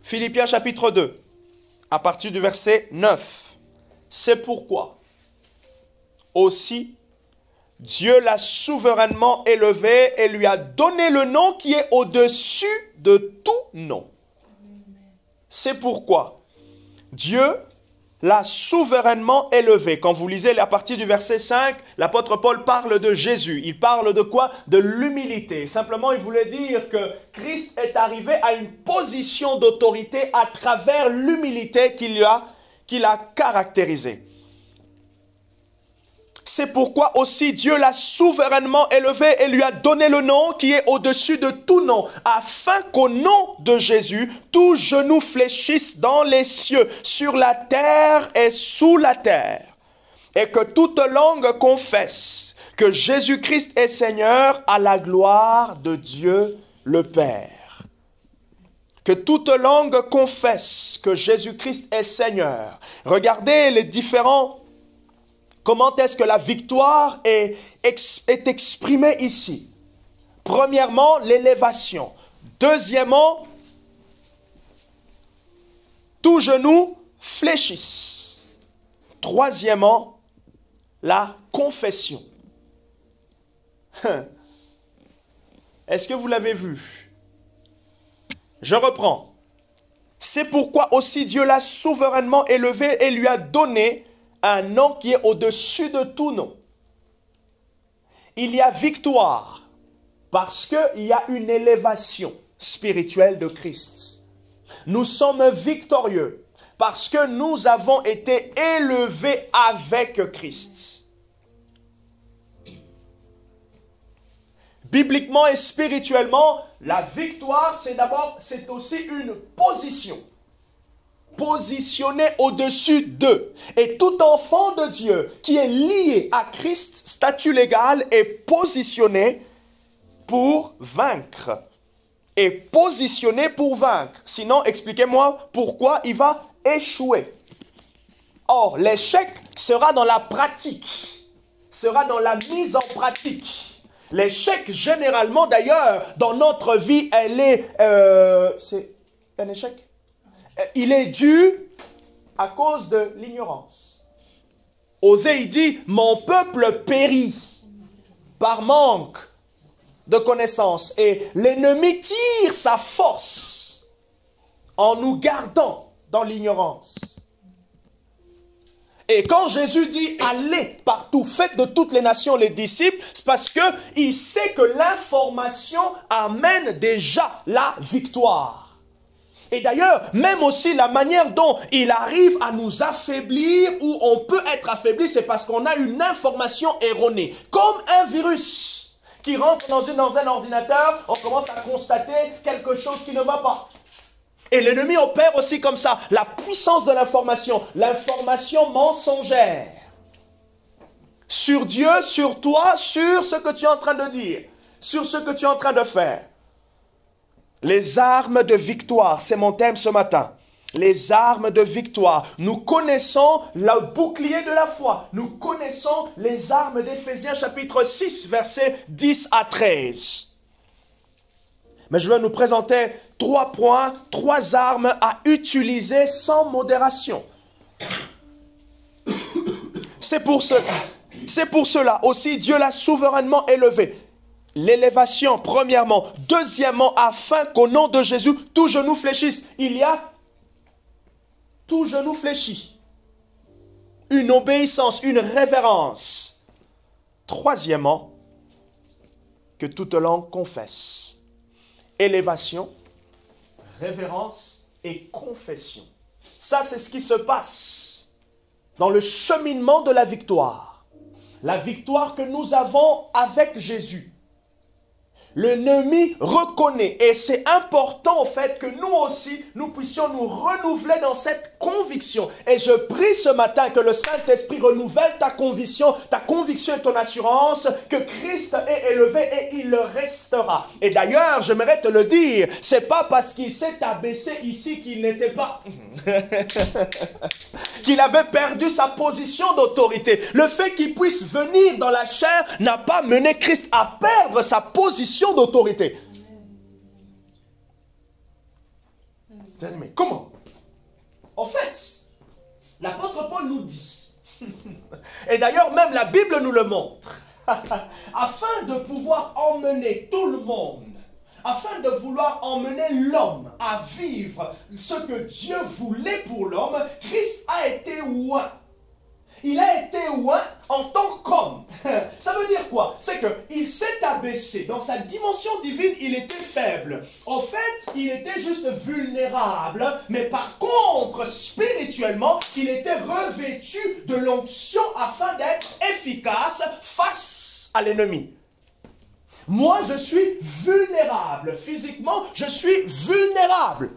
Philippiens chapitre 2, à partir du verset 9. C'est pourquoi aussi Dieu l'a souverainement élevé et lui a donné le nom qui est au-dessus de tout nom. C'est pourquoi Dieu l'a souverainement élevé. Quand vous lisez à partir du verset 5, l'apôtre Paul parle de Jésus. Il parle de quoi? De l'humilité. Simplement, il voulait dire que Christ est arrivé à une position d'autorité à travers l'humilité qu'il a caractérisée. C'est pourquoi aussi Dieu l'a souverainement élevé et lui a donné le nom qui est au-dessus de tout nom, afin qu'au nom de Jésus, tout genou fléchisse dans les cieux, sur la terre et sous la terre, et que toute langue confesse que Jésus-Christ est Seigneur à la gloire de Dieu le Père. Que toute langue confesse que Jésus-Christ est Seigneur. Regardez les différents... Comment est-ce que la victoire est exprimée ici? Premièrement, l'élévation. Deuxièmement, tout genou fléchisse. Troisièmement, la confession. Est-ce que vous l'avez vu? Je reprends. C'est pourquoi aussi Dieu l'a souverainement élevé et lui a donné un nom qui est au-dessus de tout nom. Il y a victoire parce qu'il y a une élévation spirituelle de Christ. Nous sommes victorieux parce que nous avons été élevés avec Christ. Bibliquement et spirituellement, la victoire, c'est aussi une position. Positionné au-dessus d'eux. Et tout enfant de Dieu qui est lié à Christ, statut légal, est positionné pour vaincre. Et positionné pour vaincre. Sinon, expliquez-moi pourquoi il va échouer. Or, l'échec sera dans la pratique, sera dans la mise en pratique. L'échec, généralement d'ailleurs, dans notre vie, c'est un échec. Il est dû à cause de l'ignorance. Osée, il dit, mon peuple périt par manque de connaissance. Et l'ennemi tire sa force en nous gardant dans l'ignorance. Et quand Jésus dit, allez partout, faites de toutes les nations les disciples, c'est parce qu'il sait que l'information amène déjà la victoire. Et d'ailleurs, même aussi la manière dont il arrive à nous affaiblir, ou on peut être affaibli, c'est parce qu'on a une information erronée. Comme un virus qui rentre dans un ordinateur, on commence à constater quelque chose qui ne va pas. Et l'ennemi opère aussi comme ça. La puissance de l'information mensongère. Sur Dieu, sur toi, sur ce que tu es en train de dire, sur ce que tu es en train de faire. Les armes de victoire, c'est mon thème ce matin. Les armes de victoire. Nous connaissons le bouclier de la foi. Nous connaissons les armes d'Éphésiens chapitre 6, versets 10 à 13. Mais je vais nous présenter 3 points, 3 armes à utiliser sans modération. C'est pour cela aussi Dieu l'a souverainement élevé. L'élévation, premièrement. Deuxièmement, afin qu'au nom de Jésus, tout genou fléchisse. Il y a tout genou fléchi. Une obéissance, une révérence. Troisièmement, que toute langue confesse. Élévation, révérence et confession. Ça, c'est ce qui se passe dans le cheminement de la victoire. La victoire que nous avons avec Jésus. L'ennemi reconnaît, et c'est important au fait que nous aussi, nous puissions nous renouveler dans cette conviction. Et je prie ce matin que le Saint-Esprit renouvelle ta conviction et ton assurance que Christ est élevé et il le restera. Et d'ailleurs, j'aimerais te le dire, c'est pas parce qu'il s'est abaissé ici qu'il n'était pas... qu'il avait perdu sa position d'autorité. Le fait qu'il puisse venir dans la chair n'a pas mené Christ à perdre sa position d'autorité. Mais comment? En fait, l'apôtre Paul nous dit, et d'ailleurs même la Bible nous le montre, afin de pouvoir emmener tout le monde, afin de vouloir emmener l'homme à vivre ce que Dieu voulait pour l'homme, Christ a été oint. Il a été oint en tant qu'homme. Ça veut dire quoi? C'est qu'il s'est abaissé. Dans sa dimension divine, il était faible. En fait, il était juste vulnérable. Mais par contre, spirituellement, il était revêtu de l'onction afin d'être efficace face à l'ennemi. Moi, je suis vulnérable. Physiquement, je suis vulnérable.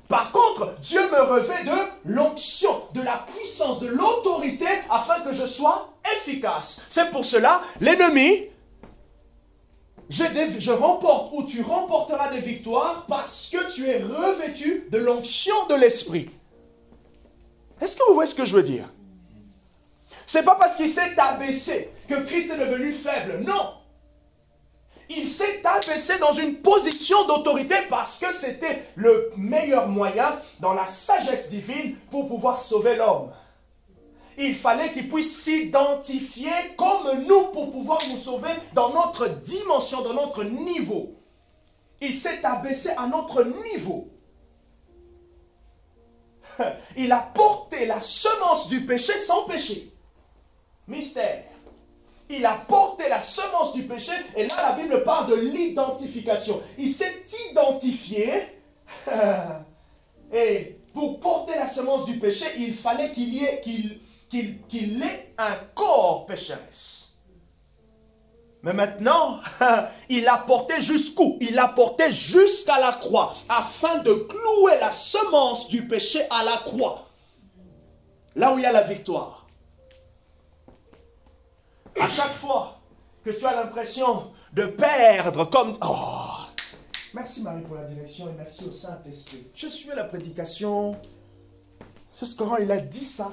Par contre, Dieu me revêt de l'onction, de la puissance, de l'autorité, afin que je sois efficace. C'est pour cela, l'ennemi, je remporte ou tu remporteras des victoires parce que tu es revêtu de l'onction de l'Esprit. Est-ce que vous voyez ce que je veux dire? C'est pas parce qu'il s'est abaissé que Christ est devenu faible. Non. Il s'est abaissé dans une position d'autorité parce que c'était le meilleur moyen dans la sagesse divine pour pouvoir sauver l'homme. Il fallait qu'il puisse s'identifier comme nous pour pouvoir nous sauver dans notre dimension, dans notre niveau. Il s'est abaissé à notre niveau. Il a porté la semence du péché sans péché. Mystère. Il a porté la semence du péché, et là la Bible parle de l'identification. Il s'est identifié, et pour porter la semence du péché, il fallait qu'il ait un corps pécheresse. Mais maintenant, il a porté jusqu'où? Il a porté jusqu'à la croix, afin de clouer la semence du péché à la croix. Là où il y a la victoire. À chaque fois que tu as l'impression de perdre comme... Oh, merci Marie pour la direction et merci au Saint-Esprit. Je suis à la prédication. Juste quand il a dit ça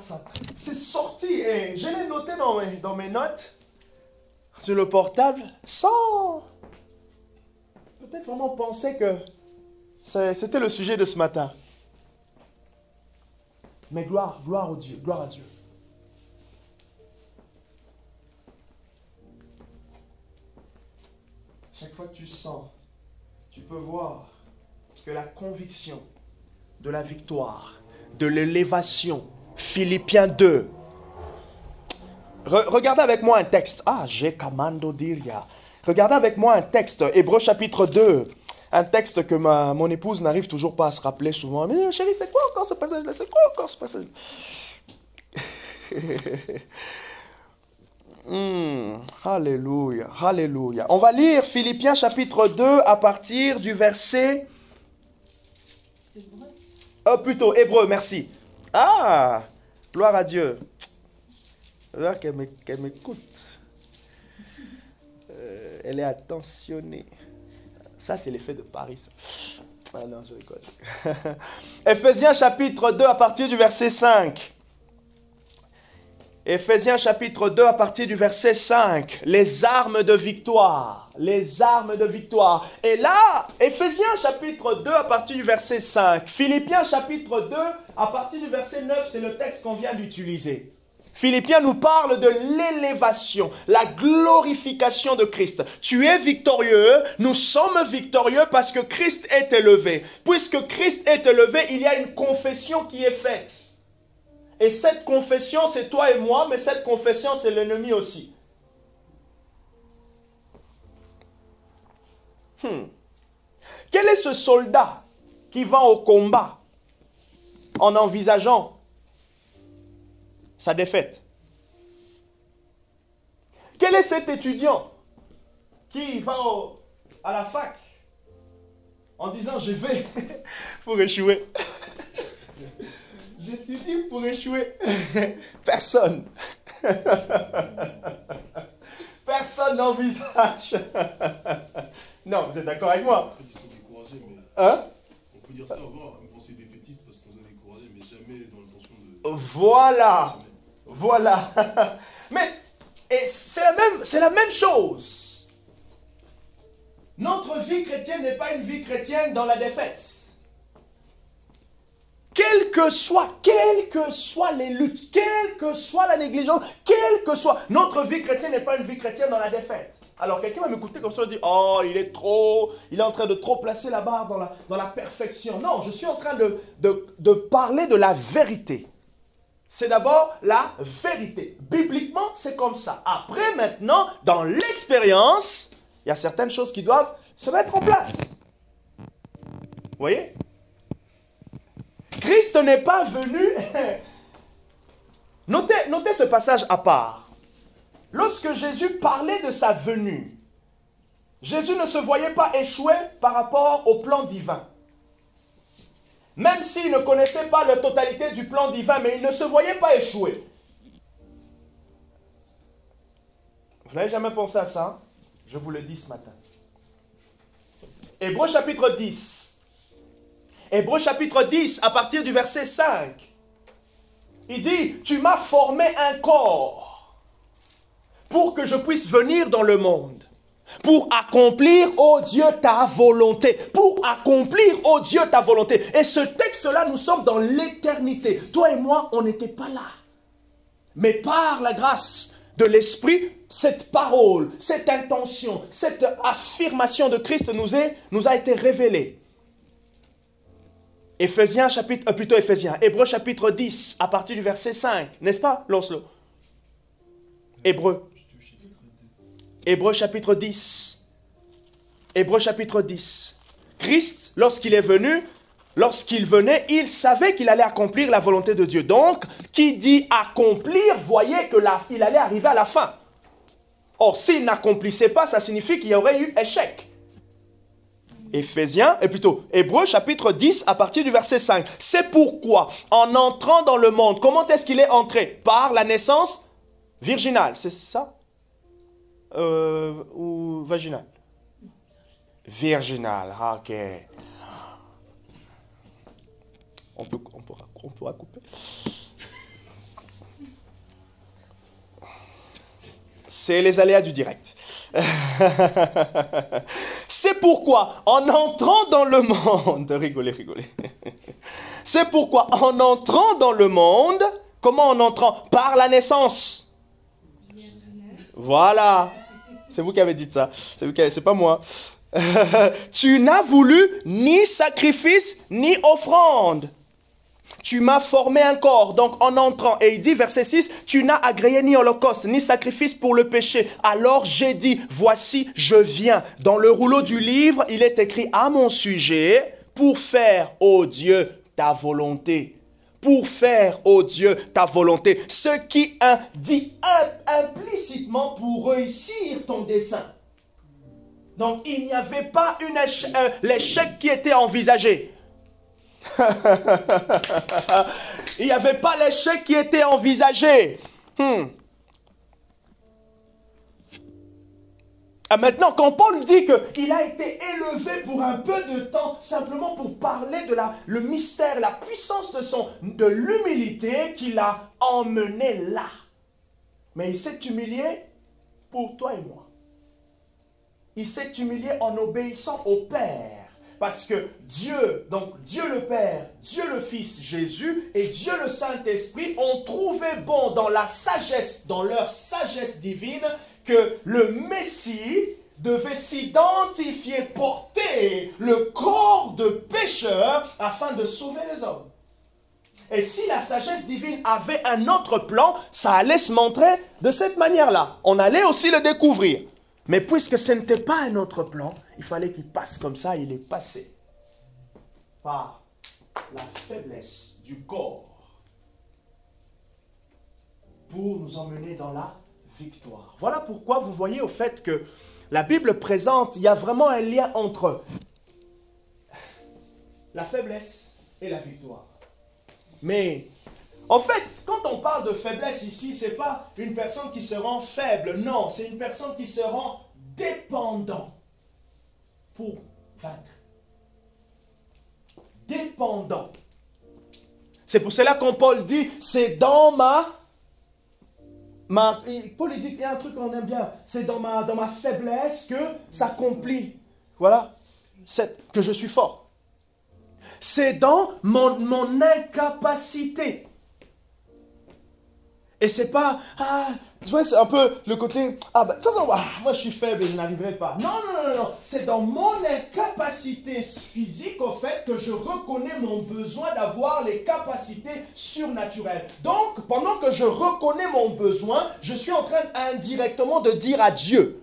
c'est sorti. Et je l'ai noté dans mes notes sur le portable sans peut-être vraiment penser que c'était le sujet de ce matin. Mais gloire au Dieu, gloire à Dieu. Chaque fois que tu sens, tu peux voir que la conviction de la victoire, de l'élévation, Philippiens 2. Regardez avec moi un texte. Ah, j'ai commando diria. Regardez avec moi un texte, Hébreux chapitre 2. Un texte que mon épouse n'arrive toujours pas à se rappeler souvent. Mais chérie, c'est quoi encore ce passage-là? C'est quoi encore ce passage-là? Alléluia, alléluia. On va lire Philippiens chapitre 2 à partir du verset... plutôt, Hébreux, merci. Ah, gloire à Dieu. Alors qu'elle m'écoute. Elle est attentionnée. Ça, c'est l'effet de Paris. Ça. Ah non, je rigole. Éphésiens chapitre 2 à partir du verset 5. Éphésiens chapitre 2 à partir du verset 5. Les armes de victoire. Les armes de victoire. Et là, Éphésiens chapitre 2 à partir du verset 5. Philippiens chapitre 2 à partir du verset 9, c'est le texte qu'on vient d'utiliser. Philippiens nous parle de l'élévation, la glorification de Christ. Tu es victorieux, nous sommes victorieux parce que Christ est élevé. Puisque Christ est élevé, il y a une confession qui est faite. Et cette confession, c'est toi et moi, mais cette confession, c'est l'ennemi aussi. Quel est ce soldat qui va au combat en envisageant sa défaite? Quel est cet étudiant qui va à la fac en disant je vais pour échouer? J'étudie pour échouer. Personne. Personne n'envisage. Non, vous êtes d'accord avec moi? Ils sont découragés, mais... Hein? On peut dire ça, avoir une pensée défaitiste parce qu'on est découragé, mais jamais dans l'intention de... Voilà. Voilà. Mais c'est la même chose. Notre vie chrétienne n'est pas une vie chrétienne dans la défaite. quelles que soient les luttes, quelle que soit la négligence, quelle que soit, notre vie chrétienne n'est pas une vie chrétienne dans la défaite. Alors quelqu'un va m'écouter comme ça et dire, oh, il est en train de trop placer la barre dans la perfection. Non, je suis en train de parler de la vérité. C'est d'abord la vérité. Bibliquement, c'est comme ça. Après, maintenant, dans l'expérience, il y a certaines choses qui doivent se mettre en place. Vous voyez? Christ n'est pas venu... Notez ce passage à part. Lorsque Jésus parlait de sa venue, Jésus ne se voyait pas échouer par rapport au plan divin. Même s'il ne connaissait pas la totalité du plan divin, mais il ne se voyait pas échouer. Vous n'avez jamais pensé à ça? Je vous le dis ce matin. Hébreux chapitre 10. Hébreux chapitre 10, à partir du verset 5. Il dit, tu m'as formé un corps pour que je puisse venir dans le monde. Pour accomplir, ô Dieu, ta volonté. Pour accomplir, ô Dieu, ta volonté. Et ce texte-là, nous sommes dans l'éternité. Toi et moi, on n'était pas là. Mais par la grâce de l'Esprit, cette parole, cette intention, cette affirmation de Christ nous a été révélée. Hébreux chapitre 10, à partir du verset 5. N'est-ce pas, Lancelot? Hébreux chapitre 10. Hébreux chapitre 10. Christ, lorsqu'il venait, il savait qu'il allait accomplir la volonté de Dieu. Donc, qui dit accomplir, voyait qu'il allait arriver à la fin. Or, s'il n'accomplissait pas, ça signifie qu'il y aurait eu échec. Hébreux chapitre 10 à partir du verset 5. C'est pourquoi, en entrant dans le monde, comment est-ce qu'il est entré? Par la naissance virginale, c'est ça? Ou vaginale? Virginale, ok. On pourra couper. C'est les aléas du direct. C'est pourquoi, en entrant dans le monde, rigolez. C'est pourquoi, en entrant dans le monde, comment en entrant? Par la naissance. Voilà. C'est vous qui avez dit ça. C'est pas moi. Tu n'as voulu ni sacrifice, ni offrande. Tu m'as formé un corps, donc en entrant, et il dit, verset 6, tu n'as agréé ni holocauste, ni sacrifice pour le péché. Alors j'ai dit, voici, je viens. Dans le rouleau du livre, il est écrit à mon sujet, pour faire, ô Dieu, ta volonté. Pour faire, ô Dieu, ta volonté. Ce qui dit implicitement pour réussir ton dessein. Donc il n'y avait pas l'échec qui était envisagé. Il n'y avait pas l'échec qui était envisagé. Maintenant, quand Paul dit qu'il a été élevé pour un peu de temps, simplement pour parler de le mystère, la puissance de l'humilité qui l'a emmené là. Mais il s'est humilié pour toi et moi. Il s'est humilié en obéissant au Père. Parce que Dieu, donc Dieu le Père, Dieu le Fils, Jésus et Dieu le Saint-Esprit ont trouvé bon dans leur sagesse divine que le Messie devait s'identifier, porter le corps de pécheur afin de sauver les hommes. Et si la sagesse divine avait un autre plan, ça allait se montrer de cette manière-là. On allait aussi le découvrir. Mais puisque ce n'était pas un autre plan, il fallait qu'il passe comme ça. Il est passé par la faiblesse du corps pour nous emmener dans la victoire. Voilà pourquoi vous voyez au fait que la Bible présente, il y a vraiment un lien entre la faiblesse et la victoire. Mais en fait, quand on parle de faiblesse ici, ce n'est pas une personne qui se rend faible. Non, c'est une personne qui se rend dépendant pour vaincre. Dépendant. C'est pour cela qu'on Paul dit, c'est dans Paul dit, il y a un truc qu'on aime bien, c'est dans ma faiblesse que s'accomplit. Voilà, que je suis fort. C'est dans mon incapacité. Et c'est pas, tu vois, c'est un peu le côté, de toute façon, moi je suis faible et je n'arriverai pas. Non. C'est dans mon incapacité physique, au fait, que je reconnais mon besoin d'avoir les capacités surnaturelles. Donc, pendant que je reconnais mon besoin, je suis en train indirectement de dire à Dieu,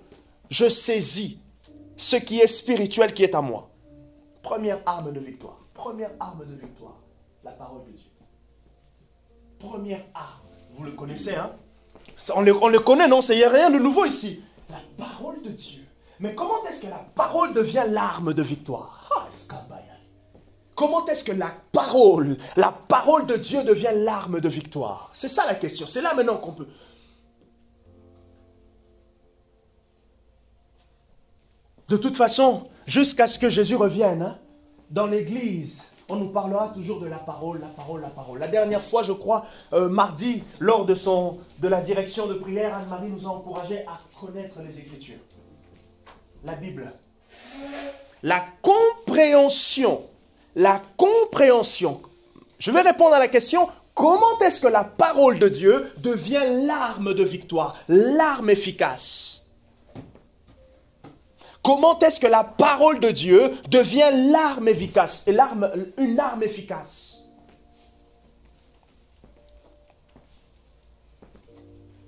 je saisis ce qui est spirituel qui est à moi. Première arme de victoire. Première arme de victoire. La parole de Dieu. Première arme. Vous le connaissez, hein? On le connaît, non? Il n'y a rien de nouveau ici. La parole de Dieu. Mais comment est-ce que la parole devient l'arme de victoire? Comment est-ce que la parole de Dieu devient l'arme de victoire? C'est ça la question. C'est là maintenant qu'on peut... De toute façon, jusqu'à ce que Jésus revienne, hein, dans l'église, on nous parlera toujours de la parole, la parole, la parole. La dernière fois, je crois, mardi, lors de la direction de prière, Anne-Marie nous a encouragés à connaître les Écritures. La Bible. La compréhension. Je vais répondre à la question, comment est-ce que la parole de Dieu devient l'arme de victoire, l'arme efficace? Comment est-ce que la parole de Dieu devient l'arme efficace, une arme efficace?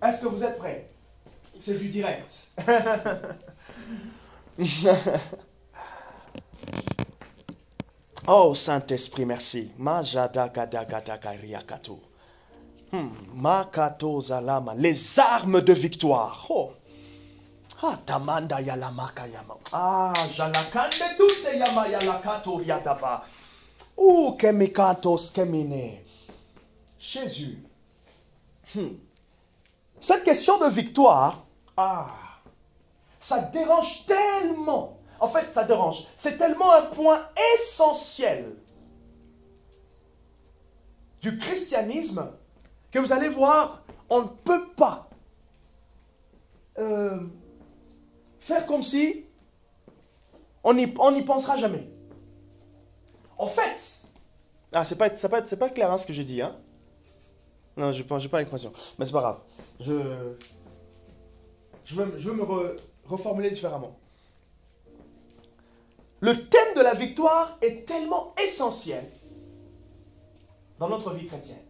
Est-ce que vous êtes prêts? C'est du direct. Oh Saint-Esprit, merci. Les armes de victoire. Oh. Tamanda yalamaka yama. Jalakande douce yama yalakato yatava. Kemikatos kemine. Jésus. Cette question de victoire, ça dérange tellement. En fait, ça dérange. C'est tellement un point essentiel du christianisme que vous allez voir, on ne peut pas faire comme si on n'y pensera jamais. En fait, c'est pas clair, hein, ce que j'ai dit, hein. Non, je n'ai pas l'impression. Mais c'est pas grave. Je veux me reformuler différemment. Le thème de la victoire est tellement essentiel dans notre vie chrétienne.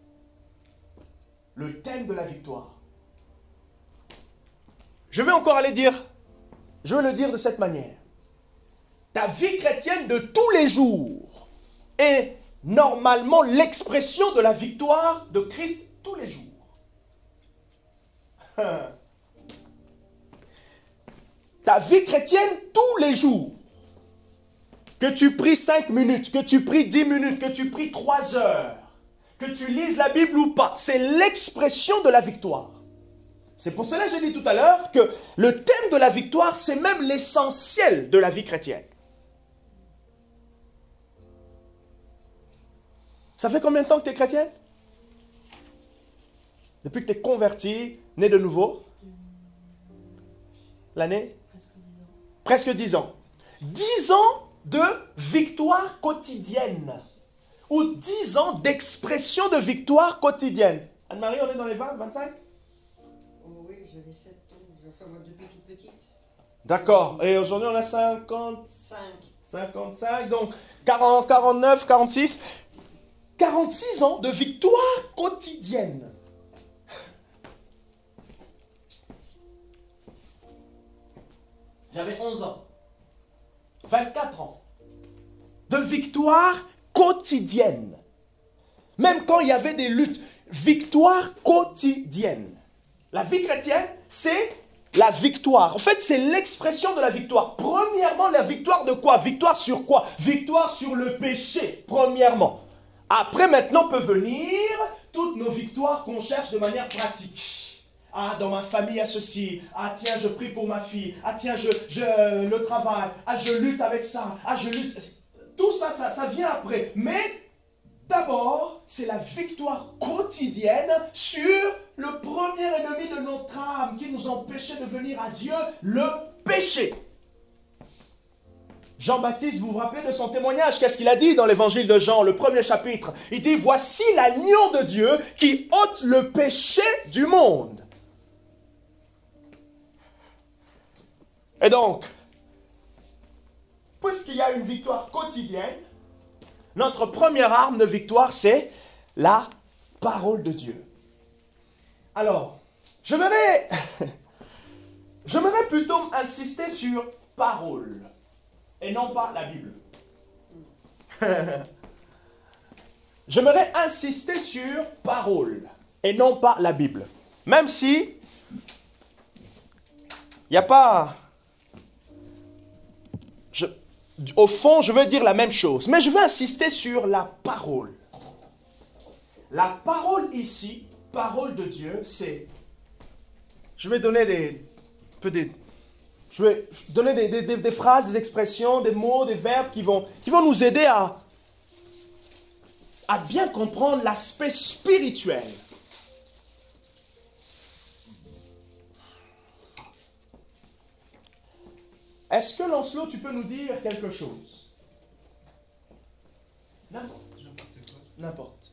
Le thème de la victoire. Je vais encore aller dire, je vais le dire de cette manière. Ta vie chrétienne de tous les jours est normalement l'expression de la victoire de Christ tous les jours. Ta vie chrétienne tous les jours. Que tu pries 5 minutes, que tu pries 10 minutes, que tu pries 3 heures, que tu lises la Bible ou pas, c'est l'expression de la victoire. C'est pour cela que j'ai dit tout à l'heure que le thème de la victoire, c'est même l'essentiel de la vie chrétienne. Ça fait combien de temps que tu es chrétienne? Depuis que tu es converti, né de nouveau? L'année? Presque 10 ans. 10 ans de victoire quotidienne. Ou 10 ans d'expression de victoire quotidienne. Anne-Marie, on est dans les 20, 25? Oui, j'avais 7 ans. Enfin, moi, depuis toute petite. D'accord. Et aujourd'hui, on a 55. 5. Donc 40, 49, 46. 46 ans de victoire quotidienne. J'avais 11 ans. 24 ans. De victoire quotidienne. Même quand il y avait des luttes. Victoire quotidienne. La vie chrétienne, c'est la victoire. En fait, c'est l'expression de la victoire. Premièrement, la victoire de quoi? Victoire sur quoi? Victoire sur le péché, premièrement. Après, maintenant, peut venir toutes nos victoires qu'on cherche de manière pratique. Ah, dans ma famille, il y a ceci. Ah, tiens, je prie pour ma fille. Ah, tiens, le travail. Ah, je lutte avec ça. Ah, je lutte. Tout ça, ça vient après. Mais d'abord, c'est la victoire quotidienne sur le premier ennemi de notre âme qui nous empêchait de venir à Dieu, le péché. Jean-Baptiste, vous vous rappelez de son témoignage? Qu'est-ce qu'il a dit dans l'évangile de Jean, le premier chapitre? Il dit, voici l'agneau de Dieu qui ôte le péché du monde. Et donc, puisqu'il y a une victoire quotidienne, notre première arme de victoire, c'est la parole de Dieu. Alors, j'aimerais plutôt insister sur parole et non pas la Bible. J'aimerais insister sur parole et non pas la Bible. Même si il n'y a pas... au fond, je veux dire la même chose, mais je veux insister sur la parole. La parole ici, parole de Dieu, c'est... Je vais donner des phrases, des expressions, des mots, des verbes qui vont nous aider à bien comprendre l'aspect spirituel. Est-ce que Lancelot, tu peux nous dire quelque chose? N'importe. N'importe.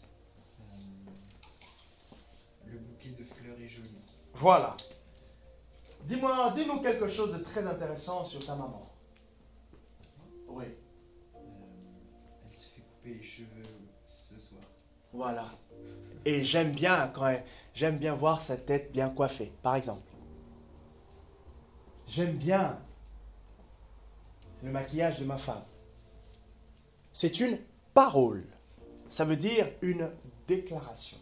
Le bouquet de fleurs est joli. Voilà. Dis-nous quelque chose de très intéressant sur ta maman. Oui. Elle se fait couper les cheveux ce soir. Voilà. Et j'aime bien voir sa tête bien coiffée, par exemple. J'aime bien le maquillage de ma femme. C'est une parole. Ça veut dire une déclaration.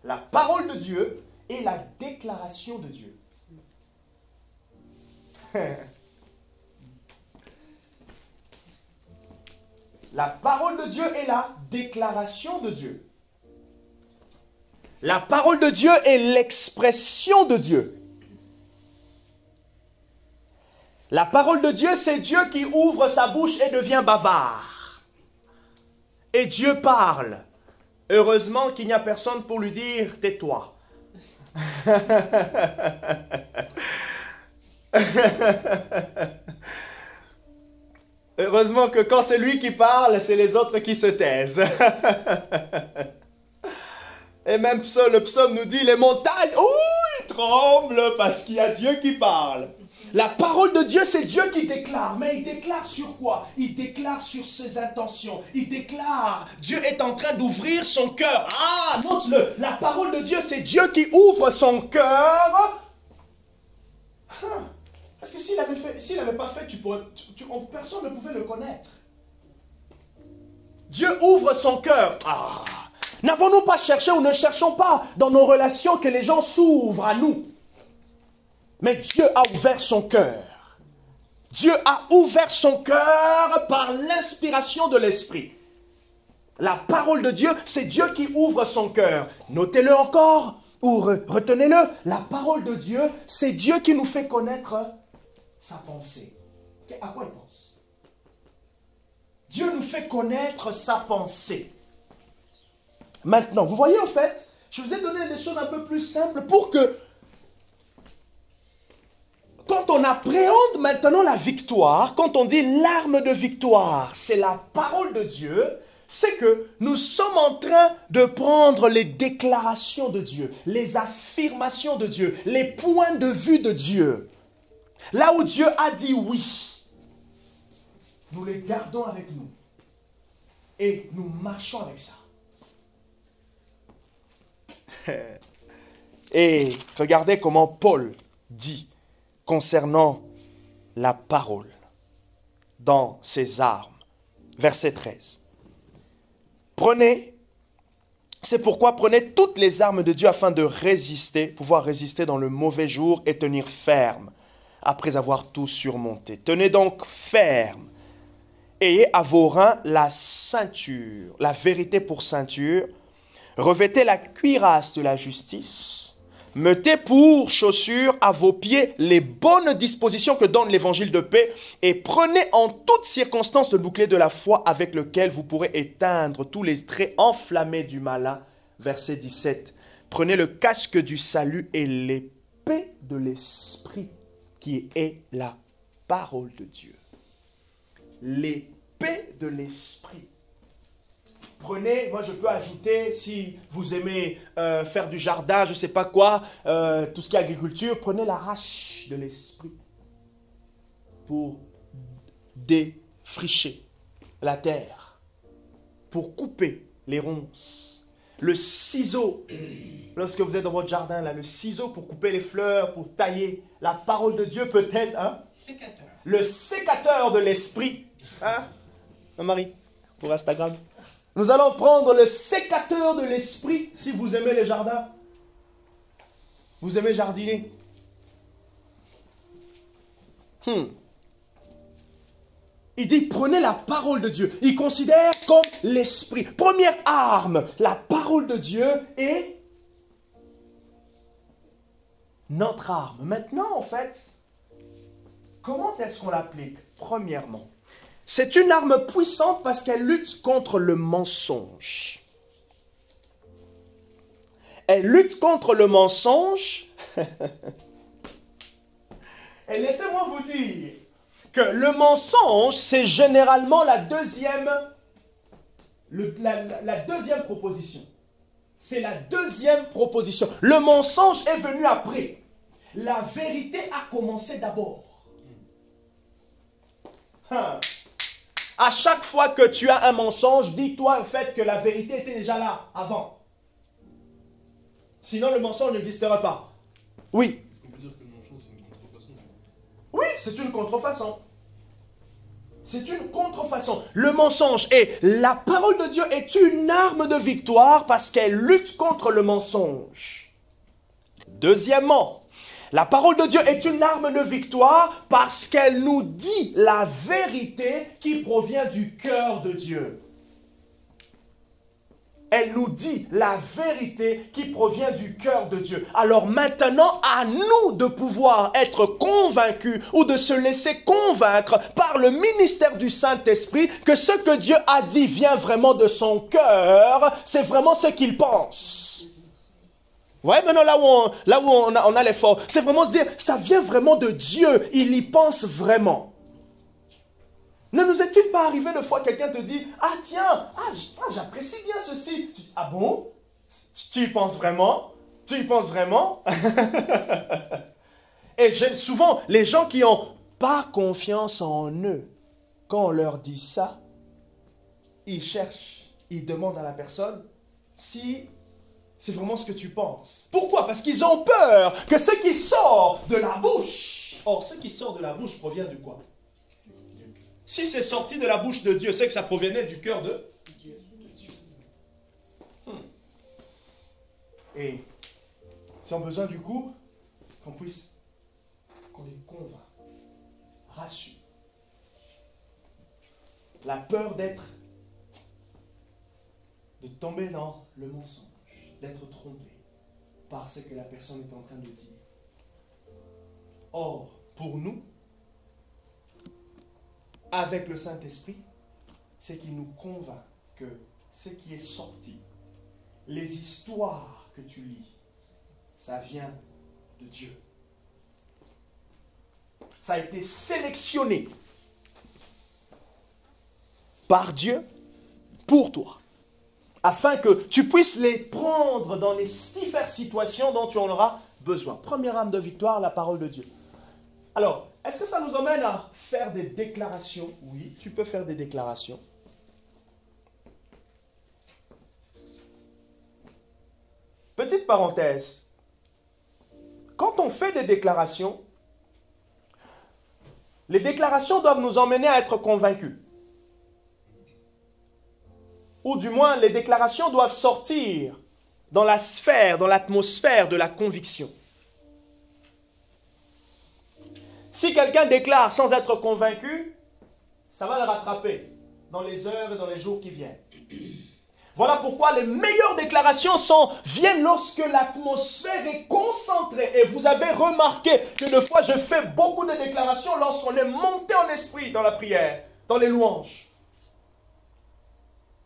La parole de Dieu est la déclaration de Dieu. La parole de Dieu est la déclaration de Dieu. La parole de Dieu est l'expression de Dieu. La parole de Dieu, c'est Dieu qui ouvre sa bouche et devient bavard. Et Dieu parle. Heureusement qu'il n'y a personne pour lui dire « tais-toi ». Heureusement que quand c'est lui qui parle, c'est les autres qui se taisent. Et même le psaume nous dit, les montagnes, ils tremblent parce qu'il y a Dieu qui parle. La parole de Dieu, c'est Dieu qui déclare. Mais il déclare sur quoi? Il déclare sur ses intentions. Il déclare, Dieu est en train d'ouvrir son cœur. Ah, note-le. La parole de Dieu, c'est Dieu qui ouvre son cœur. Parce que s'il n'avait pas fait, personne ne pouvait le connaître. Dieu ouvre son cœur. N'avons-nous pas cherché ou ne cherchons pas dans nos relations que les gens s'ouvrent à nous? Mais Dieu a ouvert son cœur. Dieu a ouvert son cœur par l'inspiration de l'Esprit. La parole de Dieu, c'est Dieu qui ouvre son cœur. Notez-le encore, ou retenez-le. La parole de Dieu, c'est Dieu qui nous fait connaître sa pensée. À quoi il pense? Dieu nous fait connaître sa pensée. Maintenant, vous voyez en fait, je vous ai donné des choses un peu plus simples pour que quand on appréhende maintenant la victoire, quand on dit l'arme de victoire, c'est la parole de Dieu, c'est que nous sommes en train de prendre les déclarations de Dieu, les affirmations de Dieu, les points de vue de Dieu. Là où Dieu a dit oui, nous les gardons avec nous et nous marchons avec ça. Et regardez comment Paul dit concernant la parole dans ses armes. Verset 13. C'est pourquoi prenez toutes les armes de Dieu afin de résister, pouvoir résister dans le mauvais jour et tenir ferme après avoir tout surmonté. Tenez donc ferme. Ayez à vos reins la ceinture, la vérité pour ceinture. Revêtez la cuirasse de la justice. Mettez pour chaussures à vos pieds les bonnes dispositions que donne l'évangile de paix et prenez en toutes circonstances le bouclier de la foi avec lequel vous pourrez éteindre tous les traits enflammés du malin. Verset 17. Prenez le casque du salut et l'épée de l'esprit qui est la parole de Dieu. l'épée de l'esprit. Prenez, moi je peux ajouter, si vous aimez faire du jardin, je ne sais pas quoi, tout ce qui est agriculture, prenez la hache de l'esprit pour défricher la terre, pour couper les ronces. Le ciseau, lorsque vous êtes dans votre jardin, là, le ciseau pour couper les fleurs, pour tailler, la parole de Dieu peut être Sécateur. le sécateur de l'esprit. Hein, Marie, pour Instagram. Nous allons prendre le sécateur de l'esprit, si vous aimez les jardins. Vous aimez jardiner. Il dit, prenez la parole de Dieu. Il considère comme l'esprit. Première arme, la parole de Dieu est notre arme. Maintenant, en fait, comment est-ce qu'on l'applique? Premièrement, c'est une arme puissante parce qu'elle lutte contre le mensonge. Elle lutte contre le mensonge. Et laissez-moi vous dire que le mensonge, c'est généralement la deuxième proposition. C'est la deuxième proposition. Le mensonge est venu après. La vérité a commencé d'abord. À chaque fois que tu as un mensonge, dis-toi en fait que la vérité était déjà là avant. Sinon, le mensonge n'existera pas. Oui. Est-ce qu'on peut dire que le mensonge, c'est une contrefaçon? Oui, c'est une contrefaçon. C'est une contrefaçon. Le mensonge et la parole de Dieu est une arme de victoire parce qu'elle lutte contre le mensonge. Deuxièmement, la parole de Dieu est une arme de victoire parce qu'elle nous dit la vérité qui provient du cœur de Dieu. Elle nous dit la vérité qui provient du cœur de Dieu. Alors maintenant, à nous de pouvoir être convaincus ou de se laisser convaincre par le ministère du Saint-Esprit que ce que Dieu a dit vient vraiment de son cœur, c'est vraiment ce qu'il pense. Ouais, maintenant là où on a l'effort, c'est vraiment se dire, ça vient vraiment de Dieu, il y pense vraiment. Ne nous est-il pas arrivé de fois quelqu'un te dit, ah tiens, j'apprécie bien ceci. Tu dis, ah bon? Tu y penses vraiment? Tu y penses vraiment? Et souvent, les gens qui n'ont pas confiance en eux, quand on leur dit ça, ils cherchent, ils demandent à la personne si c'est vraiment ce que tu penses. Pourquoi? Parce qu'ils ont peur que ce qui sort de la bouche, or ce qui sort de la bouche provient de quoi? Si c'est sorti de la bouche de Dieu, c'est que ça provenait du cœur de Dieu. Et ils ont besoin du coup qu'on les convainc, rassure. La peur de tomber dans le mensonge, d'être trompé par ce que la personne est en train de dire. Or, pour nous, avec le Saint-Esprit, c'est qu'il nous convainc que ce qui est sorti, les histoires que tu lis, ça vient de Dieu. Ça a été sélectionné par Dieu pour toi, afin que tu puisses les prendre dans les diverses situations dont tu en auras besoin. Première arme de victoire, la parole de Dieu. Alors, est-ce que ça nous emmène à faire des déclarations? Oui, tu peux faire des déclarations. Petite parenthèse. Quand on fait des déclarations, les déclarations doivent nous emmener à être convaincus. Ou du moins, les déclarations doivent sortir dans la sphère, dans l'atmosphère de la conviction. Si quelqu'un déclare sans être convaincu, ça va le rattraper dans les heures et dans les jours qui viennent. Voilà pourquoi les meilleures déclarations viennent lorsque l'atmosphère est concentrée. Et vous avez remarqué que des fois, je fais beaucoup de déclarations lorsqu'on est monté en esprit dans la prière, dans les louanges.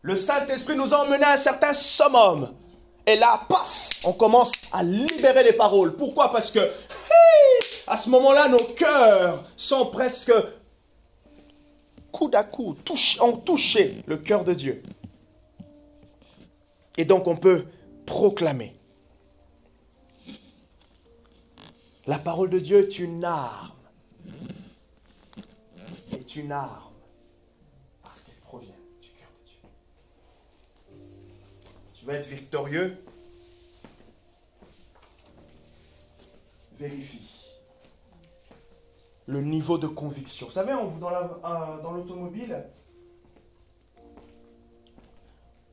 Le Saint-Esprit nous a emmenés à un certain summum. Et là, paf, on commence à libérer les paroles. Pourquoi? Parce que, à ce moment-là, nos cœurs sont presque coude à coude, ont touché le cœur de Dieu. Et donc on peut proclamer. La parole de Dieu est une arme. Est une arme. Parce qu'elle provient du cœur de Dieu. Tu veux être victorieux? Vérifie le niveau de conviction. Vous savez, dans l'automobile,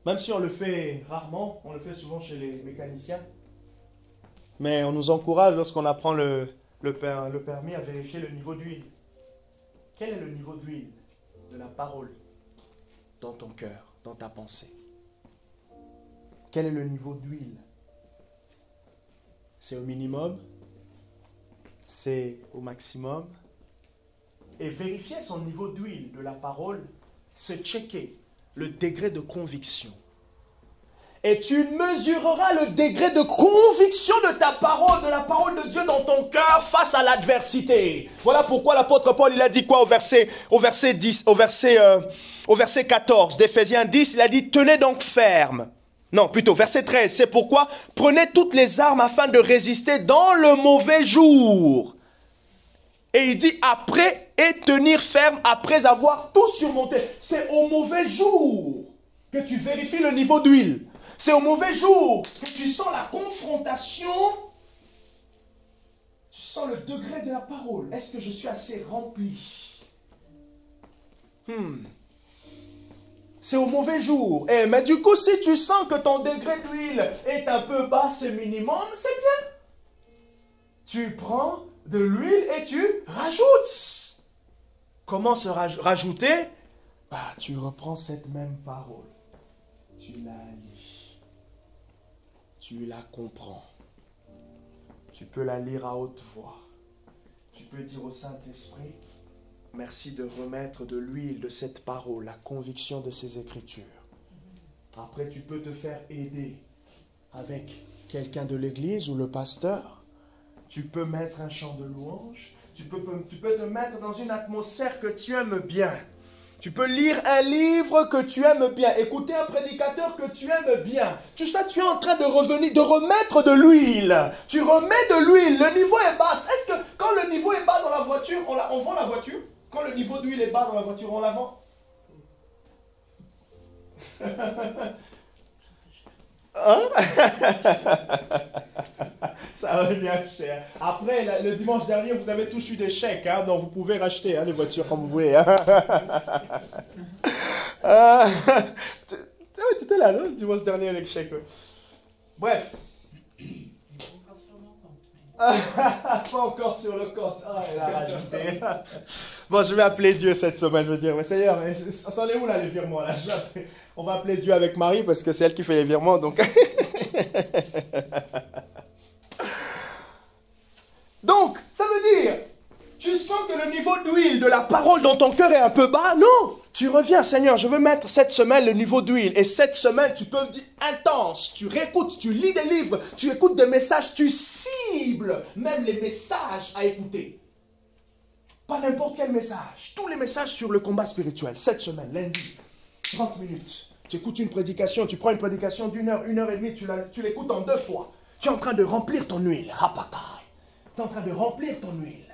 même si on le fait rarement, on le fait souvent chez les mécaniciens, mais on nous encourage lorsqu'on apprend le permis à vérifier le niveau d'huile. Quel est le niveau d'huile de la parole dans ton cœur, dans ta pensée? Quel est le niveau d'huile? C'est au minimum? C'est au maximum? Et vérifier son niveau d'huile de la parole, c'est checker le degré de conviction. Et tu mesureras le degré de conviction de ta parole, de la parole de Dieu dans ton cœur face à l'adversité. Voilà pourquoi l'apôtre Paul, il a dit quoi au verset 14 d'Éphésiens 10, il a dit « Tenez donc ferme ». Non, plutôt, verset 13, c'est pourquoi « Prenez toutes les armes afin de résister dans le mauvais jour ». Et il dit « Après et tenir ferme après avoir tout surmonté ». C'est au mauvais jour que tu vérifies le niveau d'huile. C'est au mauvais jour que tu sens la confrontation. Tu sens le degré de la parole. Est-ce que je suis assez rempli? C'est au mauvais jour. Mais du coup, si tu sens que ton degré d'huile est un peu bas, c'est minimum, c'est bien. Tu prends de l'huile et tu rajoutes. Comment se rajouter? Tu reprends cette même parole. Tu la lis. Tu la comprends. Tu peux la lire à haute voix. Tu peux dire au Saint-Esprit, merci de remettre de l'huile de cette parole, la conviction de ces Écritures. Après, tu peux te faire aider avec quelqu'un de l'église ou le pasteur. Tu peux mettre un chant de louange. Tu peux te mettre dans une atmosphère que tu aimes bien. Tu peux lire un livre que tu aimes bien, écouter un prédicateur que tu aimes bien. Tout ça, tu es en train de remettre de l'huile. Tu remets de l'huile, le niveau est bas. Est-ce que quand le niveau est bas dans la voiture, on vend la voiture? Quand le niveau d'huile est bas dans la voiture, on la vend? Hein? Ça revient cher. Après, le dimanche dernier, vous avez tous eu des chèques, hein, donc vous pouvez racheter les voitures comme vous voulez. Hein. Tu étais là, le dimanche dernier avec chèque. Ouais. Bref. Pas encore sur le compte. Ah, elle a rajouté. Bon, je vais appeler Dieu cette semaine. Je veux dire, mais Seigneur, ça en est où là les virements là? On va appeler Dieu avec Marie parce que c'est elle qui fait les virements. Donc, donc, ça veut dire, tu sens que le niveau d'huile de la parole dans ton cœur est un peu bas? Non, tu reviens, Seigneur, je veux mettre cette semaine le niveau d'huile. Et cette semaine, tu peux dire intense, tu réécoutes, tu lis des livres, tu écoutes des messages, tu cibles même les messages à écouter. Pas n'importe quel message, tous les messages sur le combat spirituel. Cette semaine, lundi, 30 minutes. Tu écoutes une prédication, tu prends une prédication d'1 heure, 1 heure et demie, tu l'écoutes en 2 fois. Tu es en train de remplir ton huile, rapatai. Tu es en train de remplir ton huile.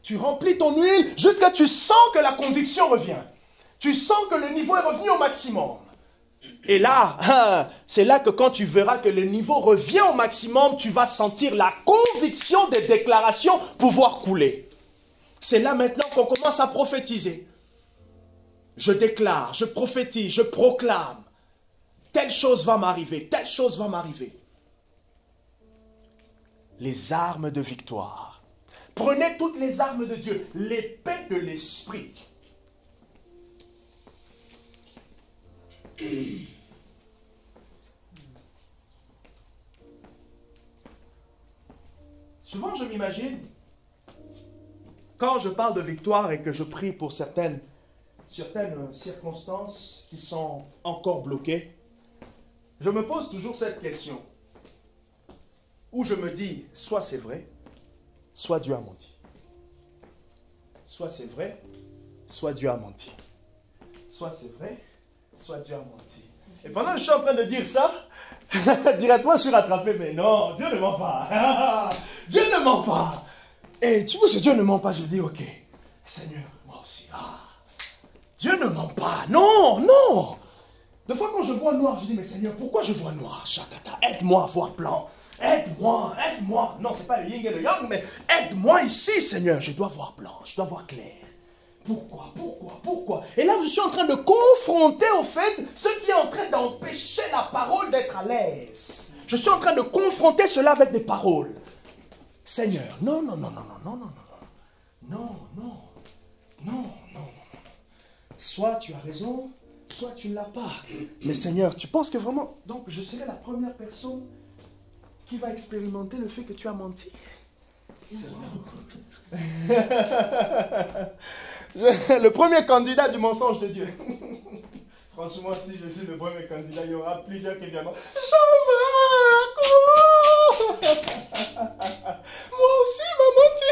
Tu remplis ton huile jusqu'à ce que tu sens que la conviction revient. Tu sens que le niveau est revenu au maximum. Et là, c'est là que quand tu verras que le niveau revient au maximum, tu vas sentir la conviction des déclarations pouvoir couler. C'est là maintenant qu'on commence à prophétiser. Je déclare, je prophétise, je proclame. Telle chose va m'arriver, telle chose va m'arriver. Les armes de victoire. Prenez toutes les armes de Dieu, l'épée de l'esprit. Souvent, je m'imagine, quand je parle de victoire et que je prie pour certaines circonstances qui sont encore bloquées, je me pose toujours cette question, où je me dis, soit c'est vrai, soit Dieu a menti. Soit c'est vrai, soit Dieu a menti. soit c'est vrai, soit Dieu a menti. Et pendant que je suis en train de dire ça, directement je suis rattrapé, mais non, Dieu ne ment pas. Dieu ne ment pas. Et tu vois que Dieu ne ment pas, je dis, ok, Seigneur, moi aussi, Dieu ne ment pas, non, non. Des fois quand je vois noir, je dis, mais Seigneur, pourquoi je vois noir? Shakata, aide-moi à voir blanc. Aide-moi, aide-moi. Non, c'est pas le yin et le yang, mais aide-moi ici, Seigneur. Je dois voir blanc, je dois voir clair. Pourquoi? Et là, je suis en train de confronter, au fait, ce qui est en train d'empêcher la parole d'être à l'aise. Je suis en train de confronter cela avec des paroles. Seigneur, non. Soit tu as raison, soit tu ne l'as pas. Mais Seigneur, tu penses que vraiment... Donc, je serai la première personne qui va expérimenter le fait que tu as menti. Le premier candidat du mensonge de Dieu. Franchement, si je suis le premier candidat, il y aura plusieurs qui viendront. Jean-Marc, moi aussi, m'a menti.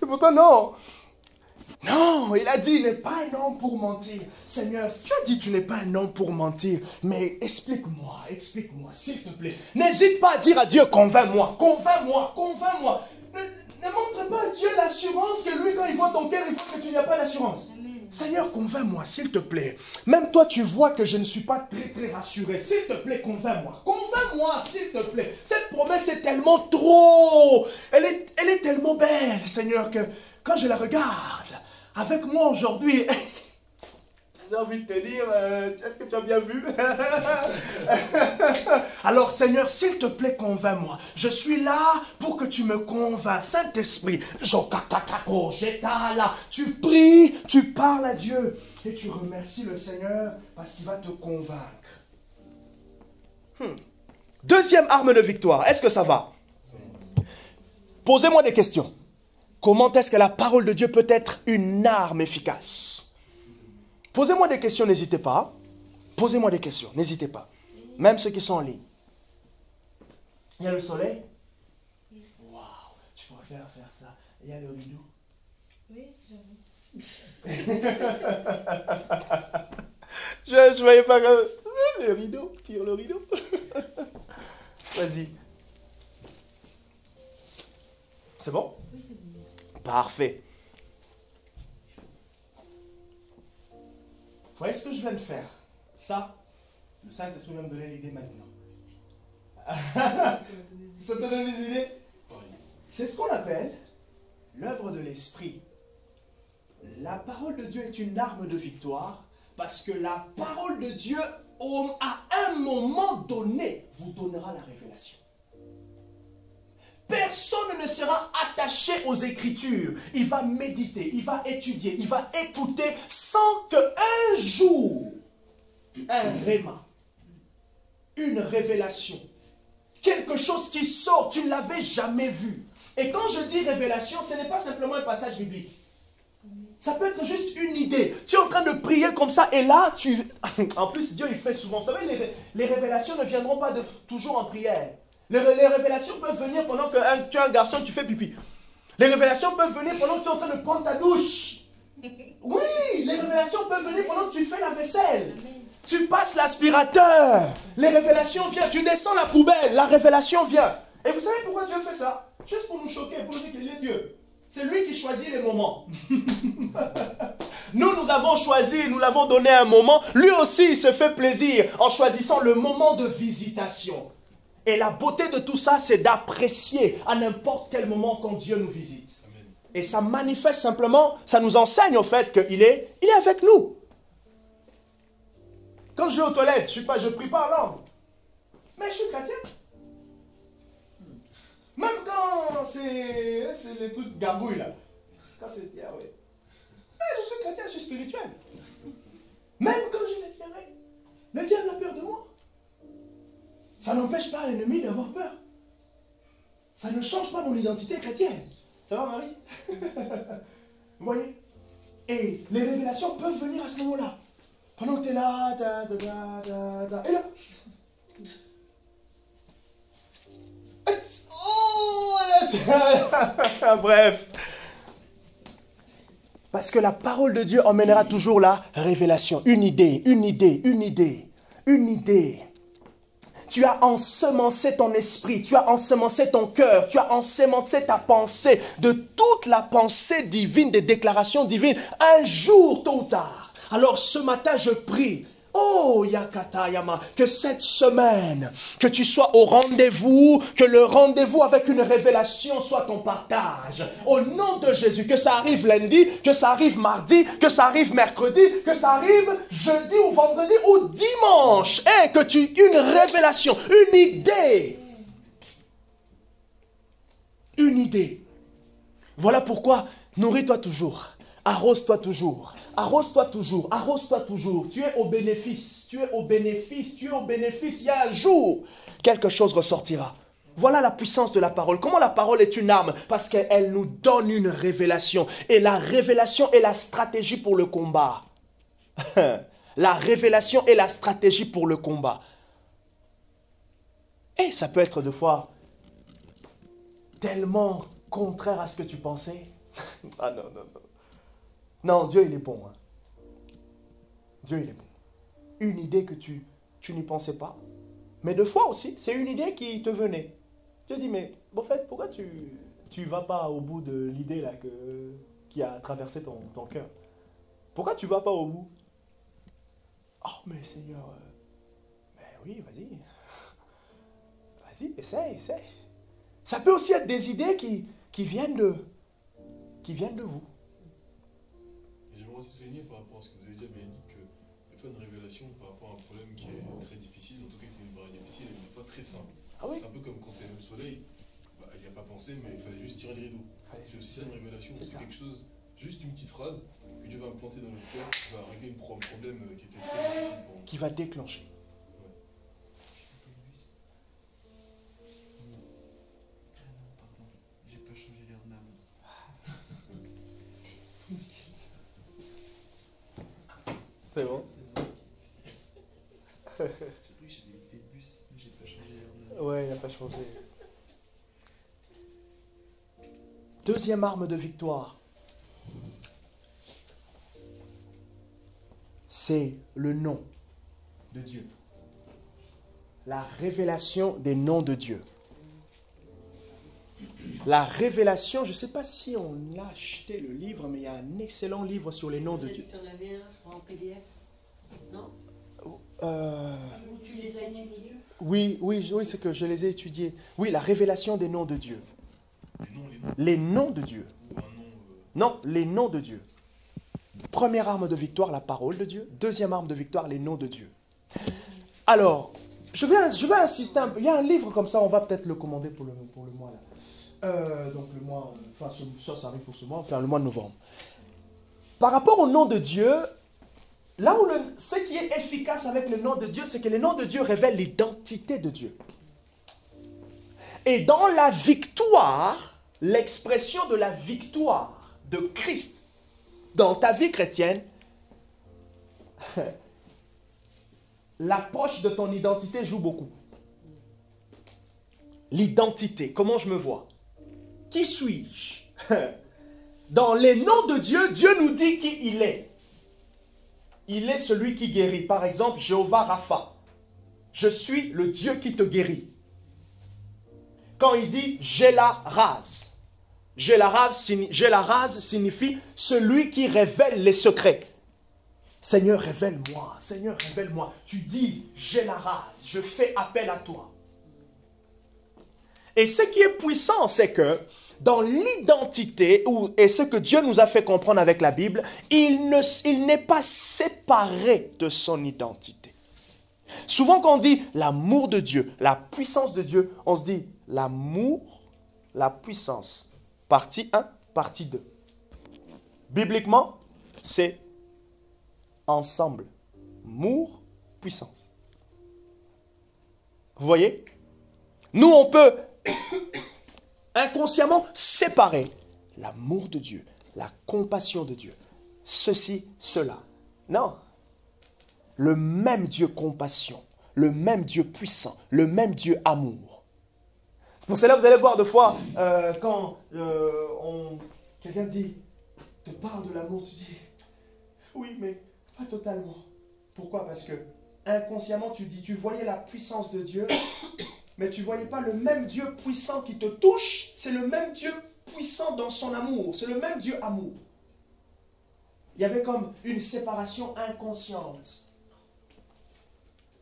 Et pourtant, non. Non, il a dit, il n'est pas un homme pour mentir. Seigneur, tu as dit, tu n'es pas un homme pour mentir. Mais explique-moi, s'il te plaît. N'hésite pas à dire à Dieu, convainc-moi. Ne montre pas à Dieu l'assurance que lui, quand il voit ton cœur, il voit que tu n'y as pas l'assurance. Seigneur, convainc-moi, s'il te plaît. Même toi, tu vois que je ne suis pas très rassuré. S'il te plaît, convainc-moi. Convainc-moi, s'il te plaît. Cette promesse est tellement trop... Elle est tellement belle, Seigneur, que quand je la regarde, avec moi aujourd'hui... J'ai envie de te dire, est-ce que tu as bien vu? Alors Seigneur, s'il te plaît, convainc-moi. Je suis là pour que tu me convaincs. Saint-Esprit, tu pries, tu parles à Dieu et tu remercies le Seigneur parce qu'il va te convaincre. Deuxième arme de victoire, est-ce que ça va? Posez-moi des questions. Comment est-ce que la parole de Dieu peut être une arme efficace? Posez-moi des questions, n'hésitez pas. Posez-moi des questions, n'hésitez pas. Même ceux qui sont en ligne. Il y a le soleil? Waouh, tu préfères faire ça. Il y a le rideau? Oui, j'avoue. Je voyais pas que... Le rideau, tire le rideau. Vas-y. C'est bon? Oui, c'est bon. Parfait. Vous voyez ce que je viens de faire? Ça, le Saint-Esprit va me donner l'idée maintenant. Ça te donne des idées? C'est ce qu'on appelle l'œuvre de l'Esprit. La parole de Dieu est une arme de victoire parce que la parole de Dieu, à un moment donné, vous donnera la révélation. Personne ne sera attaché aux Écritures. Il va méditer, il va étudier, il va écouter sans qu'un jour, un réma, une révélation, quelque chose qui sort, tu ne l'avais jamais vu. Et quand je dis révélation, ce n'est pas simplement un passage biblique. Ça peut être juste une idée. Tu es en train de prier comme ça et là, en plus, Dieu, il fait souvent. Vous savez, les révélations ne viendront pas toujours en prière. Les révélations peuvent venir pendant que tu es un garçon, tu fais pipi. Les révélations peuvent venir pendant que tu es en train de prendre ta douche. Oui, les révélations peuvent venir pendant que tu fais la vaisselle. Tu passes l'aspirateur. Les révélations viennent. Tu descends la poubelle. La révélation vient. Et vous savez pourquoi Dieu fait ça? Juste pour nous choquer, pour nous dire qu'il est Dieu. C'est lui qui choisit les moments. Nous avons choisi, nous l'avons donné un moment. Lui aussi, il se fait plaisir en choisissant le moment de visitation. Et la beauté de tout ça, c'est d'apprécier à n'importe quel moment quand Dieu nous visite. Amen. Et ça manifeste simplement, ça nous enseigne au fait qu'il est avec nous. Quand je vais aux toilettes, je prie pas en langue. Mais je suis chrétien. Même quand c'est les trucs gargouilles là. Quand c'est... Ah ouais. Je suis chrétien, je suis spirituel. Même quand j'ai les diarrhées, le diable a peur de moi. Ça n'empêche pas l'ennemi d'avoir peur. Ça ne change pas mon identité chrétienne. Ça va, Marie? Vous voyez? Et les révélations peuvent venir à ce moment-là. Pendant que tu es là, et là. Oh, bref. Parce que la parole de Dieu emmènera toujours la révélation. Une idée, une idée, une idée, une idée. Tu as ensemencé ton esprit, tu as ensemencé ton cœur, tu as ensemencé ta pensée de toute la pensée divine, des déclarations divines, un jour, tôt ou tard. Alors ce matin, je prie. Oh, Yakatayama, que cette semaine, que tu sois au rendez-vous, que le rendez-vous avec une révélation soit ton partage. Au nom de Jésus, que ça arrive lundi, que ça arrive mardi, que ça arrive mercredi, que ça arrive jeudi ou vendredi ou dimanche. Et que tu aies une révélation, une idée. Une idée. Voilà pourquoi nourris-toi toujours. Arrose-toi toujours, arrose-toi toujours, arrose-toi toujours. Tu es au bénéfice, tu es au bénéfice, tu es au bénéfice. Il y a un jour, quelque chose ressortira. Voilà la puissance de la parole. Comment la parole est une arme? Parce qu'elle nous donne une révélation. Et la révélation est la stratégie pour le combat. La révélation est la stratégie pour le combat. Et ça peut être des fois tellement contraire à ce que tu pensais. Ah non, non, non. Non, Dieu, il est bon. Hein. Dieu, il est bon. Une idée que tu n'y pensais pas. Mais des fois aussi, c'est une idée qui te venait. Tu te dis, mais en fait, pourquoi tu vas pas au bout de l'idée là qui a traversé ton cœur? Pourquoi tu vas pas au bout? Oh, mais Seigneur, mais oui, vas-y. Vas-y, essaye. Ça peut aussi être des idées qui viennent de vous. J'aimerais aussi souligner par rapport à ce que vous avez dit, Bénédicte, que des fois une révélation par rapport à un problème qui est très difficile, en tout cas qui nous paraît difficile, est des fois très simple. Ah oui? C'est un peu comme quand tu es au soleil, il n'y a pas pensé, mais il fallait juste tirer le rideau. C'est aussi ça une révélation, c'est quelque chose, juste une petite phrase que Dieu va implanter dans notre cœur, qui va régler un problème qui était très difficile pour nous. Qui va déclencher. J'ai pas changé leur âme. C'est bon? J'ai cru que j'avais des bus, mais j'ai pas changé leur âme. Ouais, il n'a pas changé. Deuxième arme de victoire, c'est le nom de Dieu. La révélation des noms de Dieu. La révélation, je ne sais pas si on a acheté le livre, mais il y a un excellent livre sur les noms de Dieu. Tu en avais un, je crois, en PDF. Non? Ou tu les as étudiés? Oui, c'est que je les ai étudiés. Oui, la révélation des noms de Dieu. Les noms de Dieu. Non, les noms de Dieu. Première arme de victoire, la parole de Dieu. Deuxième arme de victoire, les noms de Dieu. Alors, je vais insister un peu. Il y a un livre comme ça, on va peut-être le commander pour le mois là. Donc le mois, enfin ça arrive pour ce mois, enfin le mois de novembre. Par rapport au nom de Dieu, là où ce qui est efficace avec le nom de Dieu, c'est que le nom de Dieu révèle l'identité de Dieu. Et dans la victoire, l'expression de la victoire de Christ dans ta vie chrétienne, l'approche de ton identité joue beaucoup. L'identité, comment je me vois? Qui suis-je? Dans les noms de Dieu, Dieu nous dit qui il est. Il est celui qui guérit. Par exemple, Jéhovah Rapha. Je suis le Dieu qui te guérit. Quand il dit j'ai la rase. J'ai la rase signifie celui qui révèle les secrets. Seigneur, révèle-moi. Seigneur, révèle-moi. Tu dis j'ai la rase. Je fais appel à toi. Et ce qui est puissant, c'est que dans l'identité, et ce que Dieu nous a fait comprendre avec la Bible, il n'est pas séparé de son identité. Souvent quand on dit l'amour de Dieu, la puissance de Dieu, on se dit l'amour, la puissance. Partie 1, partie 2. Bibliquement, c'est ensemble. Amour, puissance. Vous voyez? Nous, on peut inconsciemment séparer l'amour de Dieu, la compassion de Dieu, ceci, cela. Non. Le même Dieu compassion, le même Dieu puissant, le même Dieu amour. C'est pour cela que vous allez voir des fois, quand quelqu'un te te parle de l'amour, tu dis, oui, mais pas totalement. Pourquoi? Parce que inconsciemment, tu dis, tu voyais la puissance de Dieu, mais tu ne voyais pas le même Dieu puissant qui te touche, c'est le même Dieu puissant dans son amour, c'est le même Dieu amour. Il y avait comme une séparation inconsciente.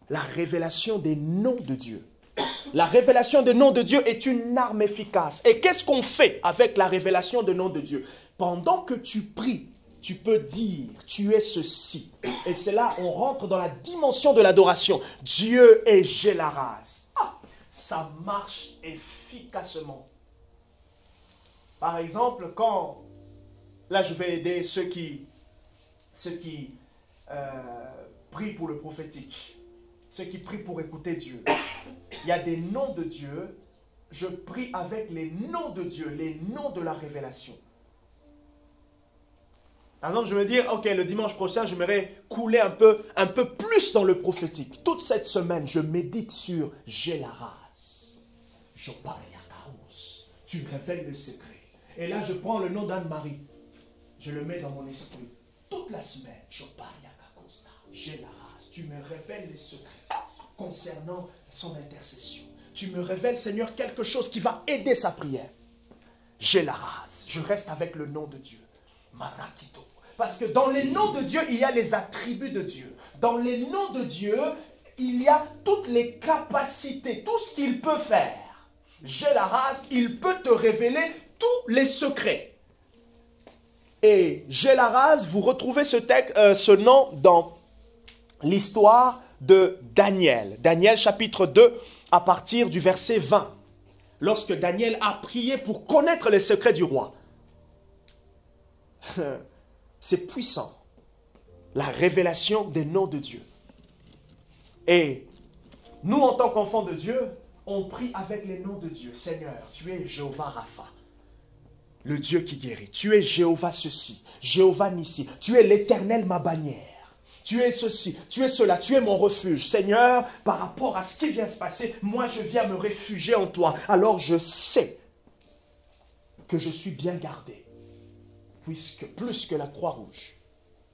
La révélation des noms de Dieu. La révélation des noms de Dieu est une arme efficace. Et qu'est-ce qu'on fait avec la révélation des noms de Dieu? Pendant que tu pries, tu peux dire, tu es ceci. Et c'est là, on rentre dans la dimension de l'adoration. Dieu est Gélaraz. Ah, ça marche efficacement. Par exemple, quand, là je vais aider ceux qui prient pour le prophétique, ceux qui prient pour écouter Dieu. Il y a des noms de Dieu, je prie avec les noms de Dieu, les noms de la révélation. Par exemple, je me dis, ok, le dimanche prochain, j'aimerais couler un peu plus dans le prophétique. Toute cette semaine, je médite sur Gélaraz. Tu révèles les secrets. Et là, je prends le nom d'Anne-Marie. Je le mets dans mon esprit. Toute la semaine, Gélaraz, tu me révèles les secrets concernant son intercession. Tu me révèles, Seigneur, quelque chose qui va aider sa prière. Gélaraz, je reste avec le nom de Dieu. Marakito. Parce que dans les noms de Dieu, il y a les attributs de Dieu. Dans les noms de Dieu, il y a toutes les capacités, tout ce qu'il peut faire. Gélaraz, il peut te révéler tous les secrets. Et Gélaraz, vous retrouvez ce nom dans l'histoire de Daniel. Daniel chapitre 2, à partir du verset 20. Lorsque Daniel a prié pour connaître les secrets du roi. C'est puissant. La révélation des noms de Dieu. Et nous, en tant qu'enfants de Dieu, on prie avec les noms de Dieu. Seigneur, tu es Jéhovah Rapha, le Dieu qui guérit. Tu es Jéhovah ceci, Jéhovah Nissi. Tu es l'Éternel ma bannière. Tu es ceci, tu es cela, tu es mon refuge. Seigneur, par rapport à ce qui vient de se passer, moi je viens me réfugier en toi. Alors je sais que je suis bien gardé. Puisque plus que la Croix-Rouge,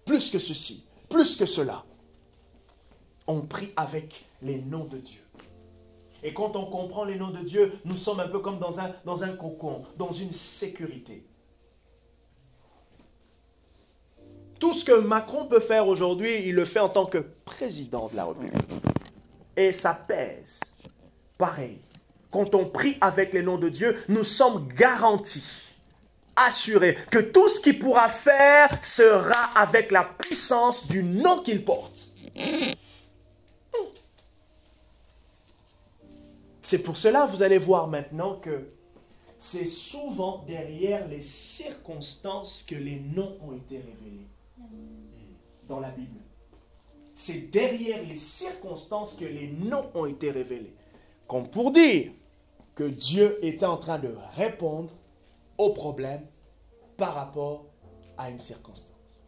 plus que ceci, plus que cela, on prie avec les noms de Dieu. Et quand on comprend les noms de Dieu, nous sommes un peu comme dans un cocon, dans une sécurité. Tout ce que Macron peut faire aujourd'hui, il le fait en tant que président de la République. Et ça pèse. Pareil. Quand on prie avec les noms de Dieu, nous sommes garantis, assurés, que tout ce qu'il pourra faire sera avec la puissance du nom qu'il porte. C'est pour cela, vous allez voir maintenant que c'est souvent derrière les circonstances que les noms ont été révélés dans la Bible. C'est derrière les circonstances que les noms ont été révélés. Comme pour dire que Dieu était en train de répondre au problème par rapport à une circonstance.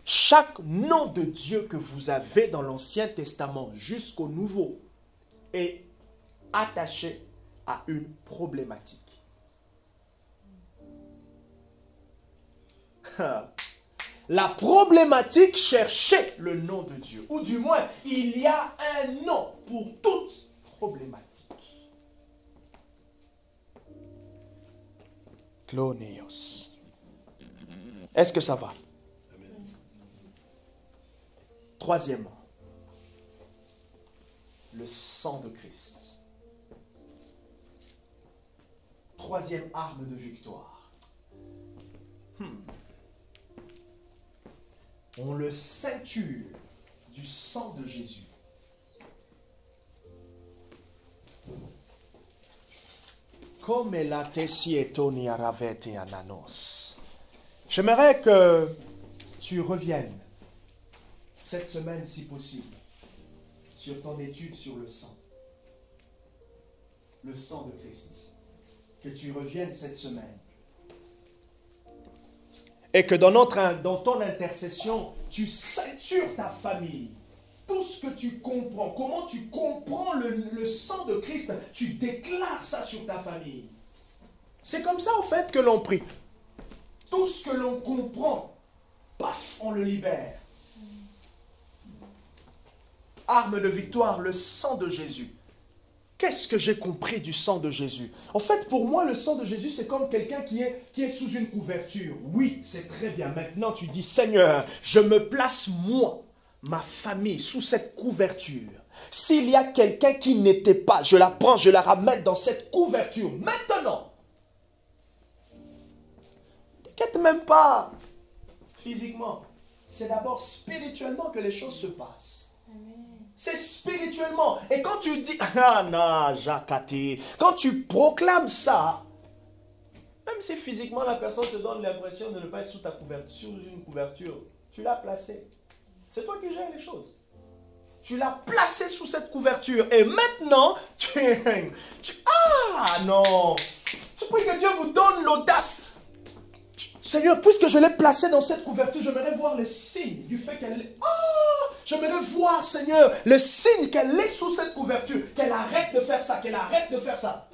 Chaque nom de Dieu que vous avez dans l'Ancien Testament jusqu'au Nouveau est attaché à une problématique. La problématique cherchait le nom de Dieu. Ou du moins, il y a un nom pour toute problématique. Clonéos. Est-ce que ça va? Troisièmement, le sang de Christ. Troisième arme de victoire. On le ceinture du sang de Jésus. Comme la tessietonia ravete ananos. J'aimerais que tu reviennes cette semaine, si possible, sur ton étude sur le sang. Le sang de Christ. Que tu reviennes cette semaine. Et que dans ton intercession, tu ceintures ta famille. Tout ce que tu comprends, comment tu comprends le sang de Christ, tu déclares ça sur ta famille. C'est comme ça, en fait, que l'on prie. tout ce que l'on comprend, paf, on le libère. Arme de victoire, le sang de Jésus. Qu'est-ce que j'ai compris du sang de Jésus? En fait, pour moi, le sang de Jésus, c'est comme quelqu'un qui est sous une couverture. Oui, c'est très bien. Maintenant, tu dis, Seigneur, je me place, moi, ma famille, sous cette couverture. S'il y a quelqu'un qui n'était pas, je la prends, je la ramène dans cette couverture. Maintenant, ne t'inquiète même pas physiquement. C'est d'abord spirituellement que les choses se passent. C'est spirituellement. Et quand tu dis, ah non, Jacati, quand tu proclames ça, même si physiquement la personne te donne l'impression de ne pas être sous ta couverture, sous une couverture, tu l'as placé. C'est toi qui gères les choses. Tu l'as placé sous cette couverture. Et maintenant, ah non, je prie que Dieu vous donne l'audace. Seigneur, puisque je l'ai placée dans cette couverture, j'aimerais voir le signe du fait qu'elle est... Ah, j'aimerais voir, Seigneur, le signe qu'elle est sous cette couverture, qu'elle arrête de faire ça, qu'elle arrête de faire ça.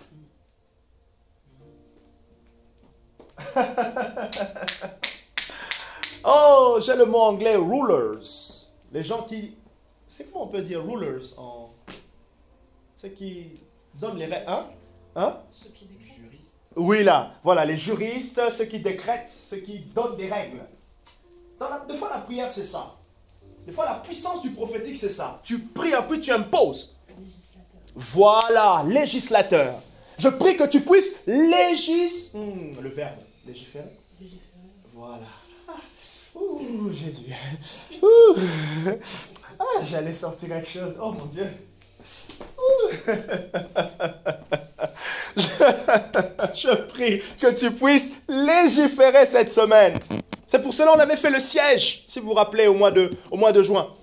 Oh, j'ai le mot anglais, rulers. Les gens qui... C'est comment on peut dire rulers en... Ceux qui donnent les règles, hein? Hein? Ceux qui décrètent. Oui, là, voilà, les juristes, ceux qui décrètent, ceux qui donnent des règles. Des fois, la prière, c'est ça. Des fois, la puissance du prophétique, c'est ça. Tu pries un peu, tu imposes. Législateur. Voilà, législateur. Je prie que tu puisses le verbe, légiférer. Légiférer. Voilà. Ouh, Jésus. Ouh. Ah, j'allais sortir quelque chose. Oh, mon Dieu. Je prie que tu puisses légiférer cette semaine. C'est pour cela qu'on avait fait le siège, si vous vous rappelez, au mois de juin.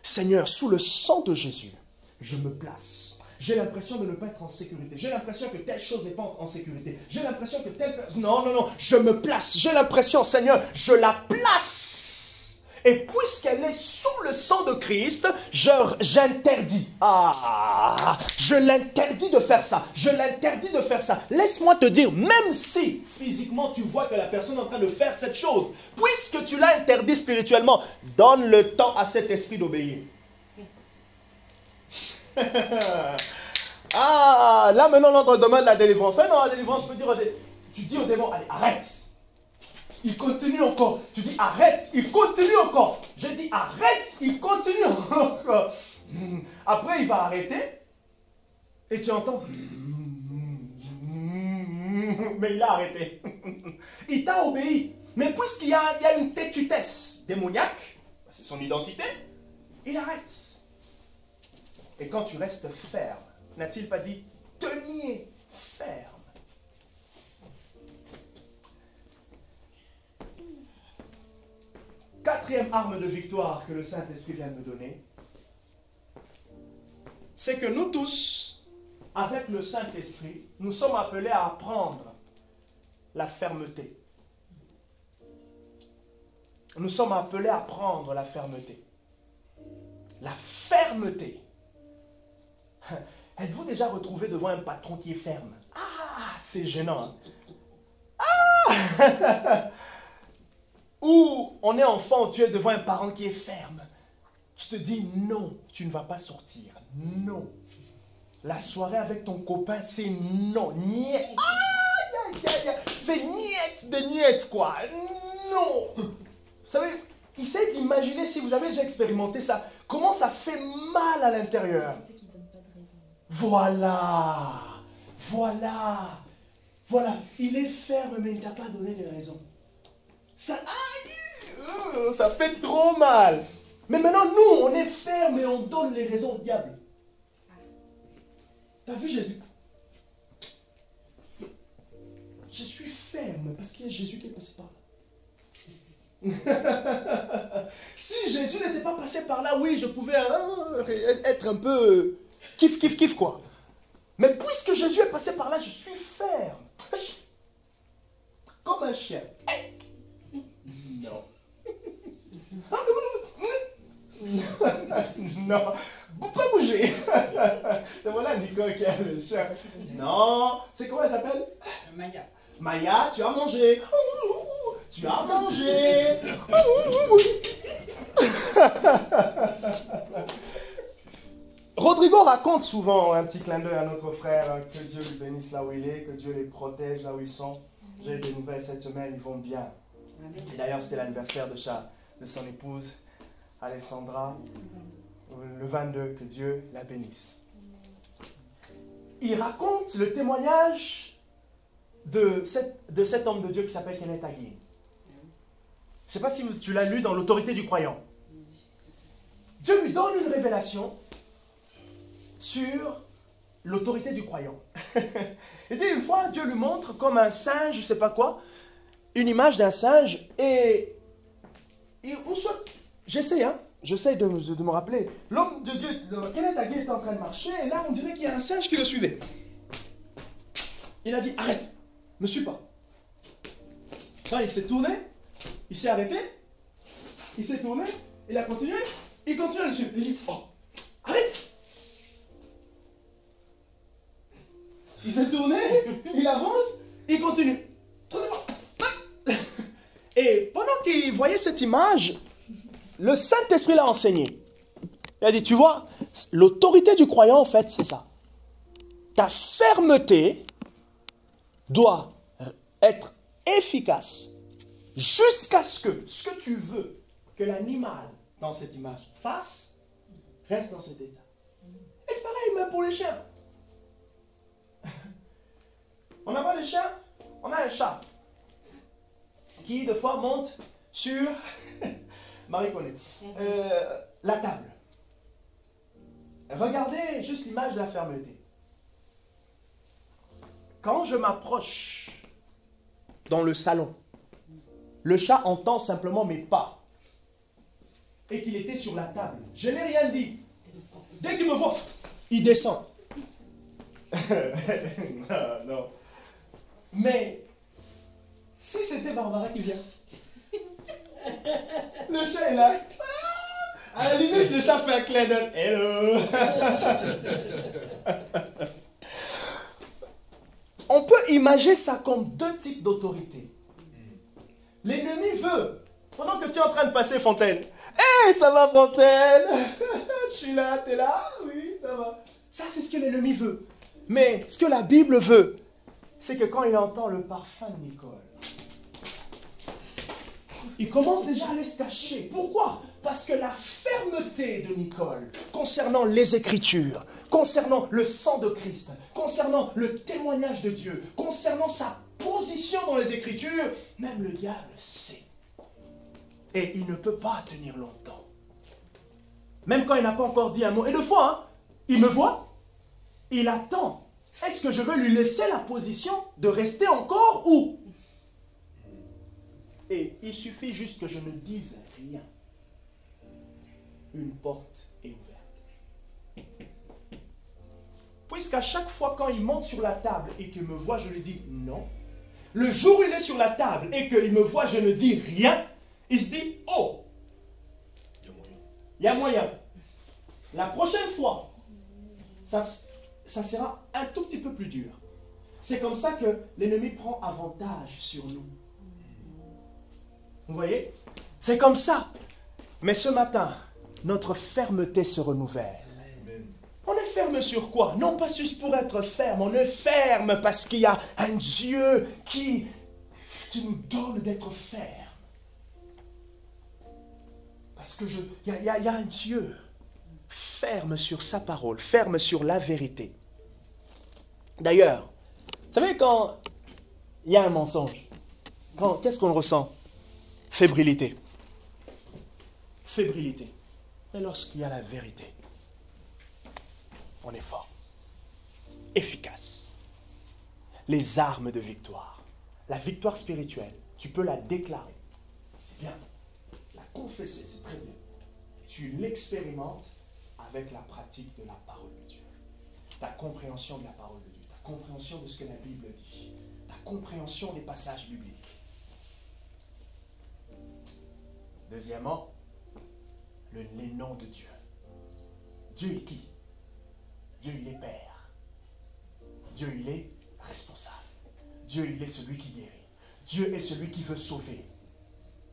Seigneur, sous le sang de Jésus, je me place. J'ai l'impression de ne pas être en sécurité. J'ai l'impression que telle chose n'est pas en sécurité. J'ai l'impression que telle personne... Non, non, non, je me place. J'ai l'impression, Seigneur, je la place. Et puisqu'elle est sous le sang de Christ, j'interdis. Ah, je l'interdis de faire ça. Je l'interdis de faire ça. Laisse-moi te dire, même si physiquement tu vois que la personne est en train de faire cette chose, puisque tu l'as interdit spirituellement, donne le temps à cet esprit d'obéir. Ah, là maintenant, notre domaine de la délivrance. Non, la délivrance, tu dis au démon, allez, arrête. Il continue encore. Tu dis arrête, il continue encore. Je dis arrête, il continue encore. Après, il va arrêter. Et tu entends. Mais il a arrêté. Il t'a obéi. Mais puisqu'il y a une têtutesse démoniaque, c'est son identité, il arrête. Et quand tu restes ferme, n'a-t-il pas dit tenir ferme? Quatrième arme de victoire que le Saint-Esprit vient de me donner, c'est que nous tous, avec le Saint-Esprit, nous sommes appelés à apprendre la fermeté. Nous sommes appelés à apprendre la fermeté. La fermeté. Êtes-vous déjà retrouvé devant un patron qui est ferme? Ah, c'est gênant. Ah Ou on est enfant, tu es devant un parent qui est ferme. Je te dis non, tu ne vas pas sortir. Non. La soirée avec ton copain, c'est non. Niet. C'est niet de niet, quoi. Non. Vous savez, essayez d'imaginer, si vous avez déjà expérimenté ça, comment ça fait mal à l'intérieur. C'est qui donne pas de raison. Voilà. Voilà. Voilà. Il est ferme, mais il ne t'a pas donné de raison. Ça fait trop mal. Mais maintenant, nous, on est ferme et on donne les raisons au diable. T'as vu Jésus? Je suis ferme parce qu'il y a Jésus qui est passé par là. Si Jésus n'était pas passé par là, oui, je pouvais être un peu kiff, quoi. Mais puisque Jésus est passé par là, je suis ferme. Comme un chien. Non. Non. Pas bouger. C'est voilà Nicole qui a le chien. Non. C'est comment elle s'appelle? Maya. Maya, tu as mangé. Tu as mangé. Rodrigo raconte souvent un petit clin d'œil à notre frère, que Dieu lui bénisse là où il est, que Dieu les protège là où ils sont. J'ai eu des nouvelles cette semaine, ils vont bien. Et d'ailleurs, c'était l'anniversaire de son épouse, Alessandra, le 22, que Dieu la bénisse. Il raconte le témoignage de cet homme de Dieu qui s'appelle Kenneth Hagin. Je ne sais pas si tu l'as lu dans l'autorité du croyant. Dieu lui donne une révélation sur l'autorité du croyant. Il dit une fois, Dieu lui montre comme un singe, je ne sais pas quoi, une image d'un singe et j'essaie de me rappeler. L'homme de Dieu, Kenneth Hagin est en train de marcher et là on dirait qu'il y a un singe qui le suivait. Il a dit arrête, ne me suis pas. Quand il s'est tourné, il s'est arrêté, il s'est tourné, il a continué, il continue à le suivre. Il dit oh, arrête. Il s'est tourné, il avance, il continue. Et pendant qu'il voyait cette image, le Saint-Esprit l'a enseigné. Il a dit, tu vois, l'autorité du croyant, en fait, c'est ça. Ta fermeté doit être efficace jusqu'à ce que tu veux que l'animal dans cette image fasse, reste dans cet état. Et c'est pareil même pour les chiens. On n'a pas de chien, on a un chat qui, de fois, monte sur, Marie connaît, la table. Regardez juste l'image de la fermeté. Quand je m'approche dans le salon, le chat entend simplement mes pas et qu'il était sur la table. Je n'ai rien dit. Dès qu'il me voit, il descend. Non, non. Mais si c'était Barbara qui vient, le chat est là. À la limite, le chat fait un clin d'œil. Hello. On peut imaginer ça comme deux types d'autorité. L'ennemi veut, pendant que tu es en train de passer Fontaine, hey, ça va Fontaine? Je suis là, t'es là? Oui, ça va. Ça, c'est ce que l'ennemi veut. Mais ce que la Bible veut, c'est que quand il entend le parfum de Nicole, il commence déjà à aller se cacher. Pourquoi? Parce que la fermeté de Nicole, concernant les Écritures, concernant le sang de Christ, concernant le témoignage de Dieu, concernant sa position dans les Écritures, même le diable sait. Et il ne peut pas tenir longtemps. Même quand il n'a pas encore dit un mot. Et deux fois, hein, il me voit, il attend. Est-ce que je veux lui laisser la position de rester encore ou? Et il suffit juste que je ne dise rien. Une porte est ouverte. Puisqu'à chaque fois quand il monte sur la table et qu'il me voit, je lui dis non. Le jour où il est sur la table et qu'il me voit, je ne dis rien. Il se dit, oh, il y a moyen. La prochaine fois, ça sera un tout petit peu plus dur. C'est comme ça que l'ennemi prend avantage sur nous. Vous voyez? C'est comme ça. Mais ce matin, notre fermeté se renouvelle. On est ferme sur quoi? Non pas juste pour être ferme, on est ferme parce qu'il y a un Dieu qui nous donne d'être ferme. Parce que il y a un Dieu ferme sur sa parole, ferme sur la vérité. D'ailleurs, vous savez quand il y a un mensonge, qu'est-ce qu'on ressent? Fébrilité. Fébrilité. Mais lorsqu'il y a la vérité, on est fort, efficace. Les armes de victoire, la victoire spirituelle, tu peux la déclarer. C'est bien. La confesser, c'est très bien. Tu l'expérimentes avec la pratique de la parole de Dieu. Ta compréhension de la parole de Dieu, ta compréhension de ce que la Bible dit, ta compréhension des passages bibliques. Deuxièmement, les noms de Dieu. Dieu est qui? Dieu, il est Père. Dieu, il est responsable. Dieu, il est celui qui guérit. Dieu est celui qui veut sauver.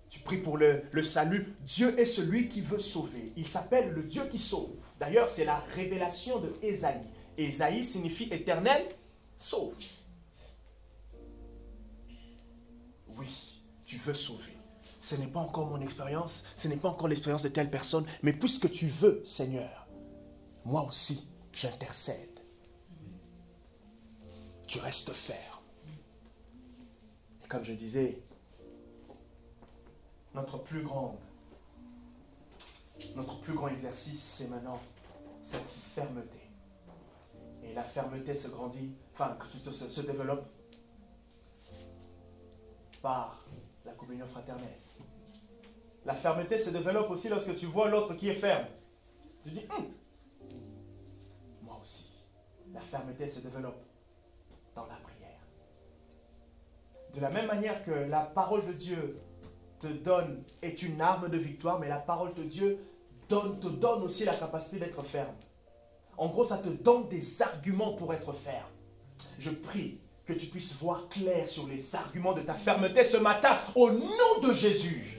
Tu pries pour le salut. Dieu est celui qui veut sauver. Il s'appelle le Dieu qui sauve. D'ailleurs, c'est la révélation de Ésaïe. Ésaïe signifie éternel, sauve. Oui, tu veux sauver. Ce n'est pas encore mon expérience, ce n'est pas encore l'expérience de telle personne, mais puisque tu veux, Seigneur, moi aussi, j'intercède. Tu restes ferme. Et comme je disais, notre plus grand exercice, c'est maintenant cette fermeté. Et la fermeté se grandit, enfin, plutôt se développe par la communion fraternelle. La fermeté se développe aussi lorsque tu vois l'autre qui est ferme. Tu dis, moi aussi. La fermeté se développe dans la prière. De la même manière que la parole de Dieu te donne, est une arme de victoire, mais la parole de Dieu te donne aussi la capacité d'être ferme. En gros, ça te donne des arguments pour être ferme. Je prie que tu puisses voir clair sur les arguments de ta fermeté ce matin, au nom de Jésus.